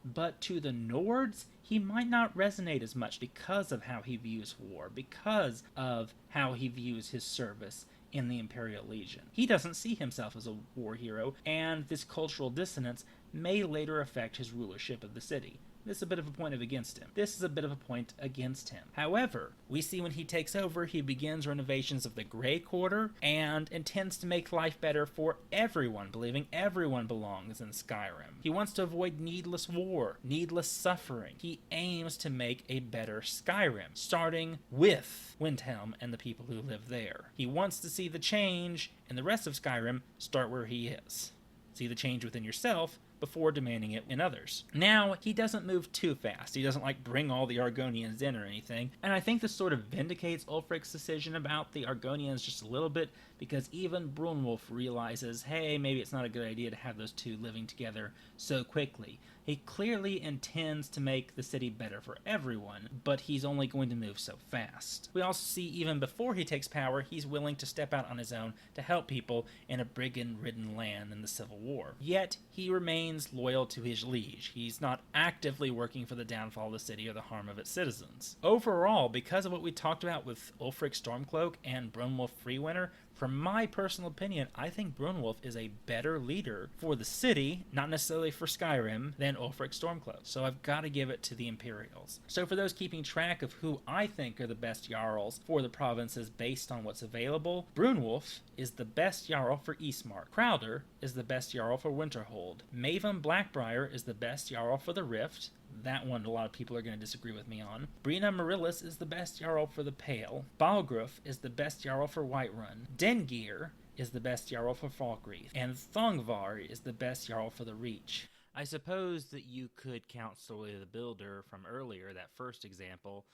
but to the Nords, he might not resonate as much because of how he views war, because of how he views his service in the Imperial Legion. He doesn't see himself as a war hero, and this cultural dissonance may later affect his rulership of the city. This is a bit of a point against him. However, we see when he takes over, he begins renovations of the Grey Quarter and intends to make life better for everyone, believing everyone belongs in Skyrim. He wants to avoid needless war, needless suffering. He aims to make a better Skyrim, starting with Windhelm and the people who live there. He wants to see the change in the rest of Skyrim start where he is. See the change within yourself before demanding it in others. Now, he doesn't move too fast. He doesn't, bring all the Argonians in or anything, and I think this sort of vindicates Ulfric's decision about the Argonians just a little bit, because even Brunwulf realizes, hey, maybe it's not a good idea to have those two living together so quickly. He clearly intends to make the city better for everyone, but he's only going to move so fast. We also see even before he takes power, he's willing to step out on his own to help people in a brigand-ridden land in the Civil War. Yet, he remains loyal to his liege. He's not actively working for the downfall of the city or the harm of its citizens. Overall, because of what we talked about with Ulfric Stormcloak and Brunwulf Freewinter, From my personal opinion, I think Brunwolf is a better leader for the city, not necessarily for Skyrim, than Ulfric Stormcloaks. So I've got to give it to the Imperials. So for those keeping track of who I think are the best Jarls for the provinces based on what's available, Brunwolf is the best Jarl for Eastmark. Crowder is the best Jarl for Winterhold. Maven Blackbriar is the best Jarl for the Rift. That one a lot of people are going to disagree with me on. Brina Marillis is the best Jarl for the Pale. Balgruuf is the best Jarl for Whiterun. Dengeir is the best Jarl for Falkreath. And Thongvar is the best Jarl for the Reach. I suppose that you could count Sorely the Builder from earlier, that first example,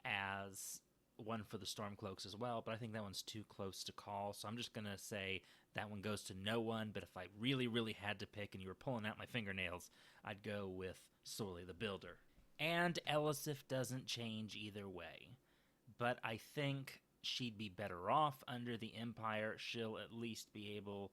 as one for the Stormcloaks as well, but I think that one's too close to call, so I'm just going to say that one goes to no one, but if I really had to pick and you were pulling out my fingernails, I'd go with Sorely the Builder. And Elisif doesn't change either way, but I think she'd be better off under the Empire. She'll at least be able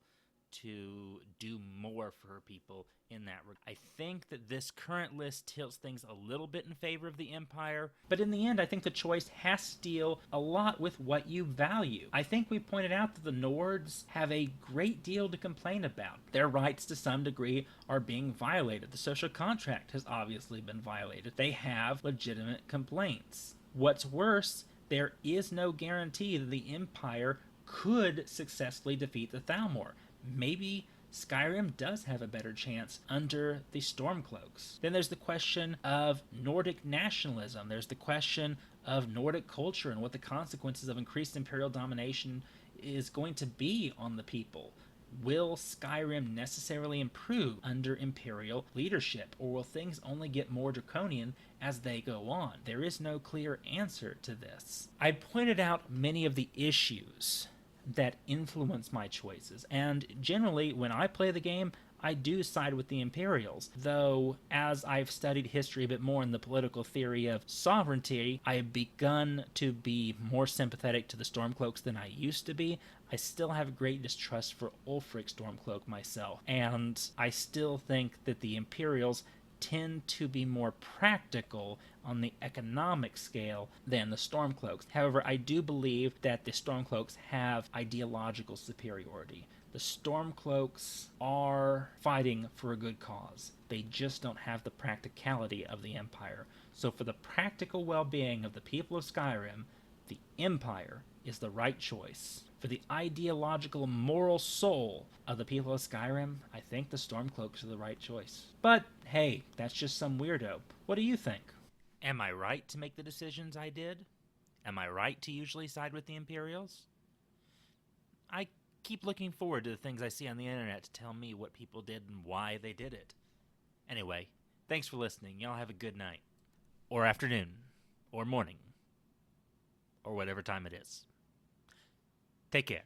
to do more for her people in that regard. I think that this current list tilts things a little bit in favor of the Empire, but in the end, I think the choice has to deal a lot with what you value. I think we pointed out that the Nords have a great deal to complain about. Their rights, to some degree, are being violated. The social contract has obviously been violated. They have legitimate complaints. What's worse, there is no guarantee that the Empire could successfully defeat the Thalmor. Maybe Skyrim does have a better chance under the Stormcloaks. Then there's the question of Nordic nationalism. There's the question of Nordic culture and what the consequences of increased Imperial domination is going to be on the people. Will Skyrim necessarily improve under Imperial leadership, or will things only get more draconian as they go on? There is no clear answer to this. I pointed out many of the issues that influence my choices, and generally when I play the game, I do side with the Imperials, though as I've studied history a bit more in the political theory of sovereignty, I have begun to be more sympathetic to the Stormcloaks than I used to be. I still have great distrust for Ulfric Stormcloak myself, and I still think that the Imperials tend to be more practical on the economic scale than the Stormcloaks. However, I do believe that the Stormcloaks have ideological superiority. The Stormcloaks are fighting for a good cause. They just don't have the practicality of the Empire. So for the practical well-being of the people of Skyrim, the Empire is the right choice. For the ideological moral soul of the people of Skyrim, I think the Stormcloaks are the right choice. But hey, that's just some weirdo. What do you think? Am I right to make the decisions I did? Am I right to usually side with the Imperials? I keep looking forward to the things I see on the internet to tell me what people did and why they did it. Anyway, thanks for listening. Y'all have a good night. Or afternoon. Or morning. Or whatever time it is. Take care.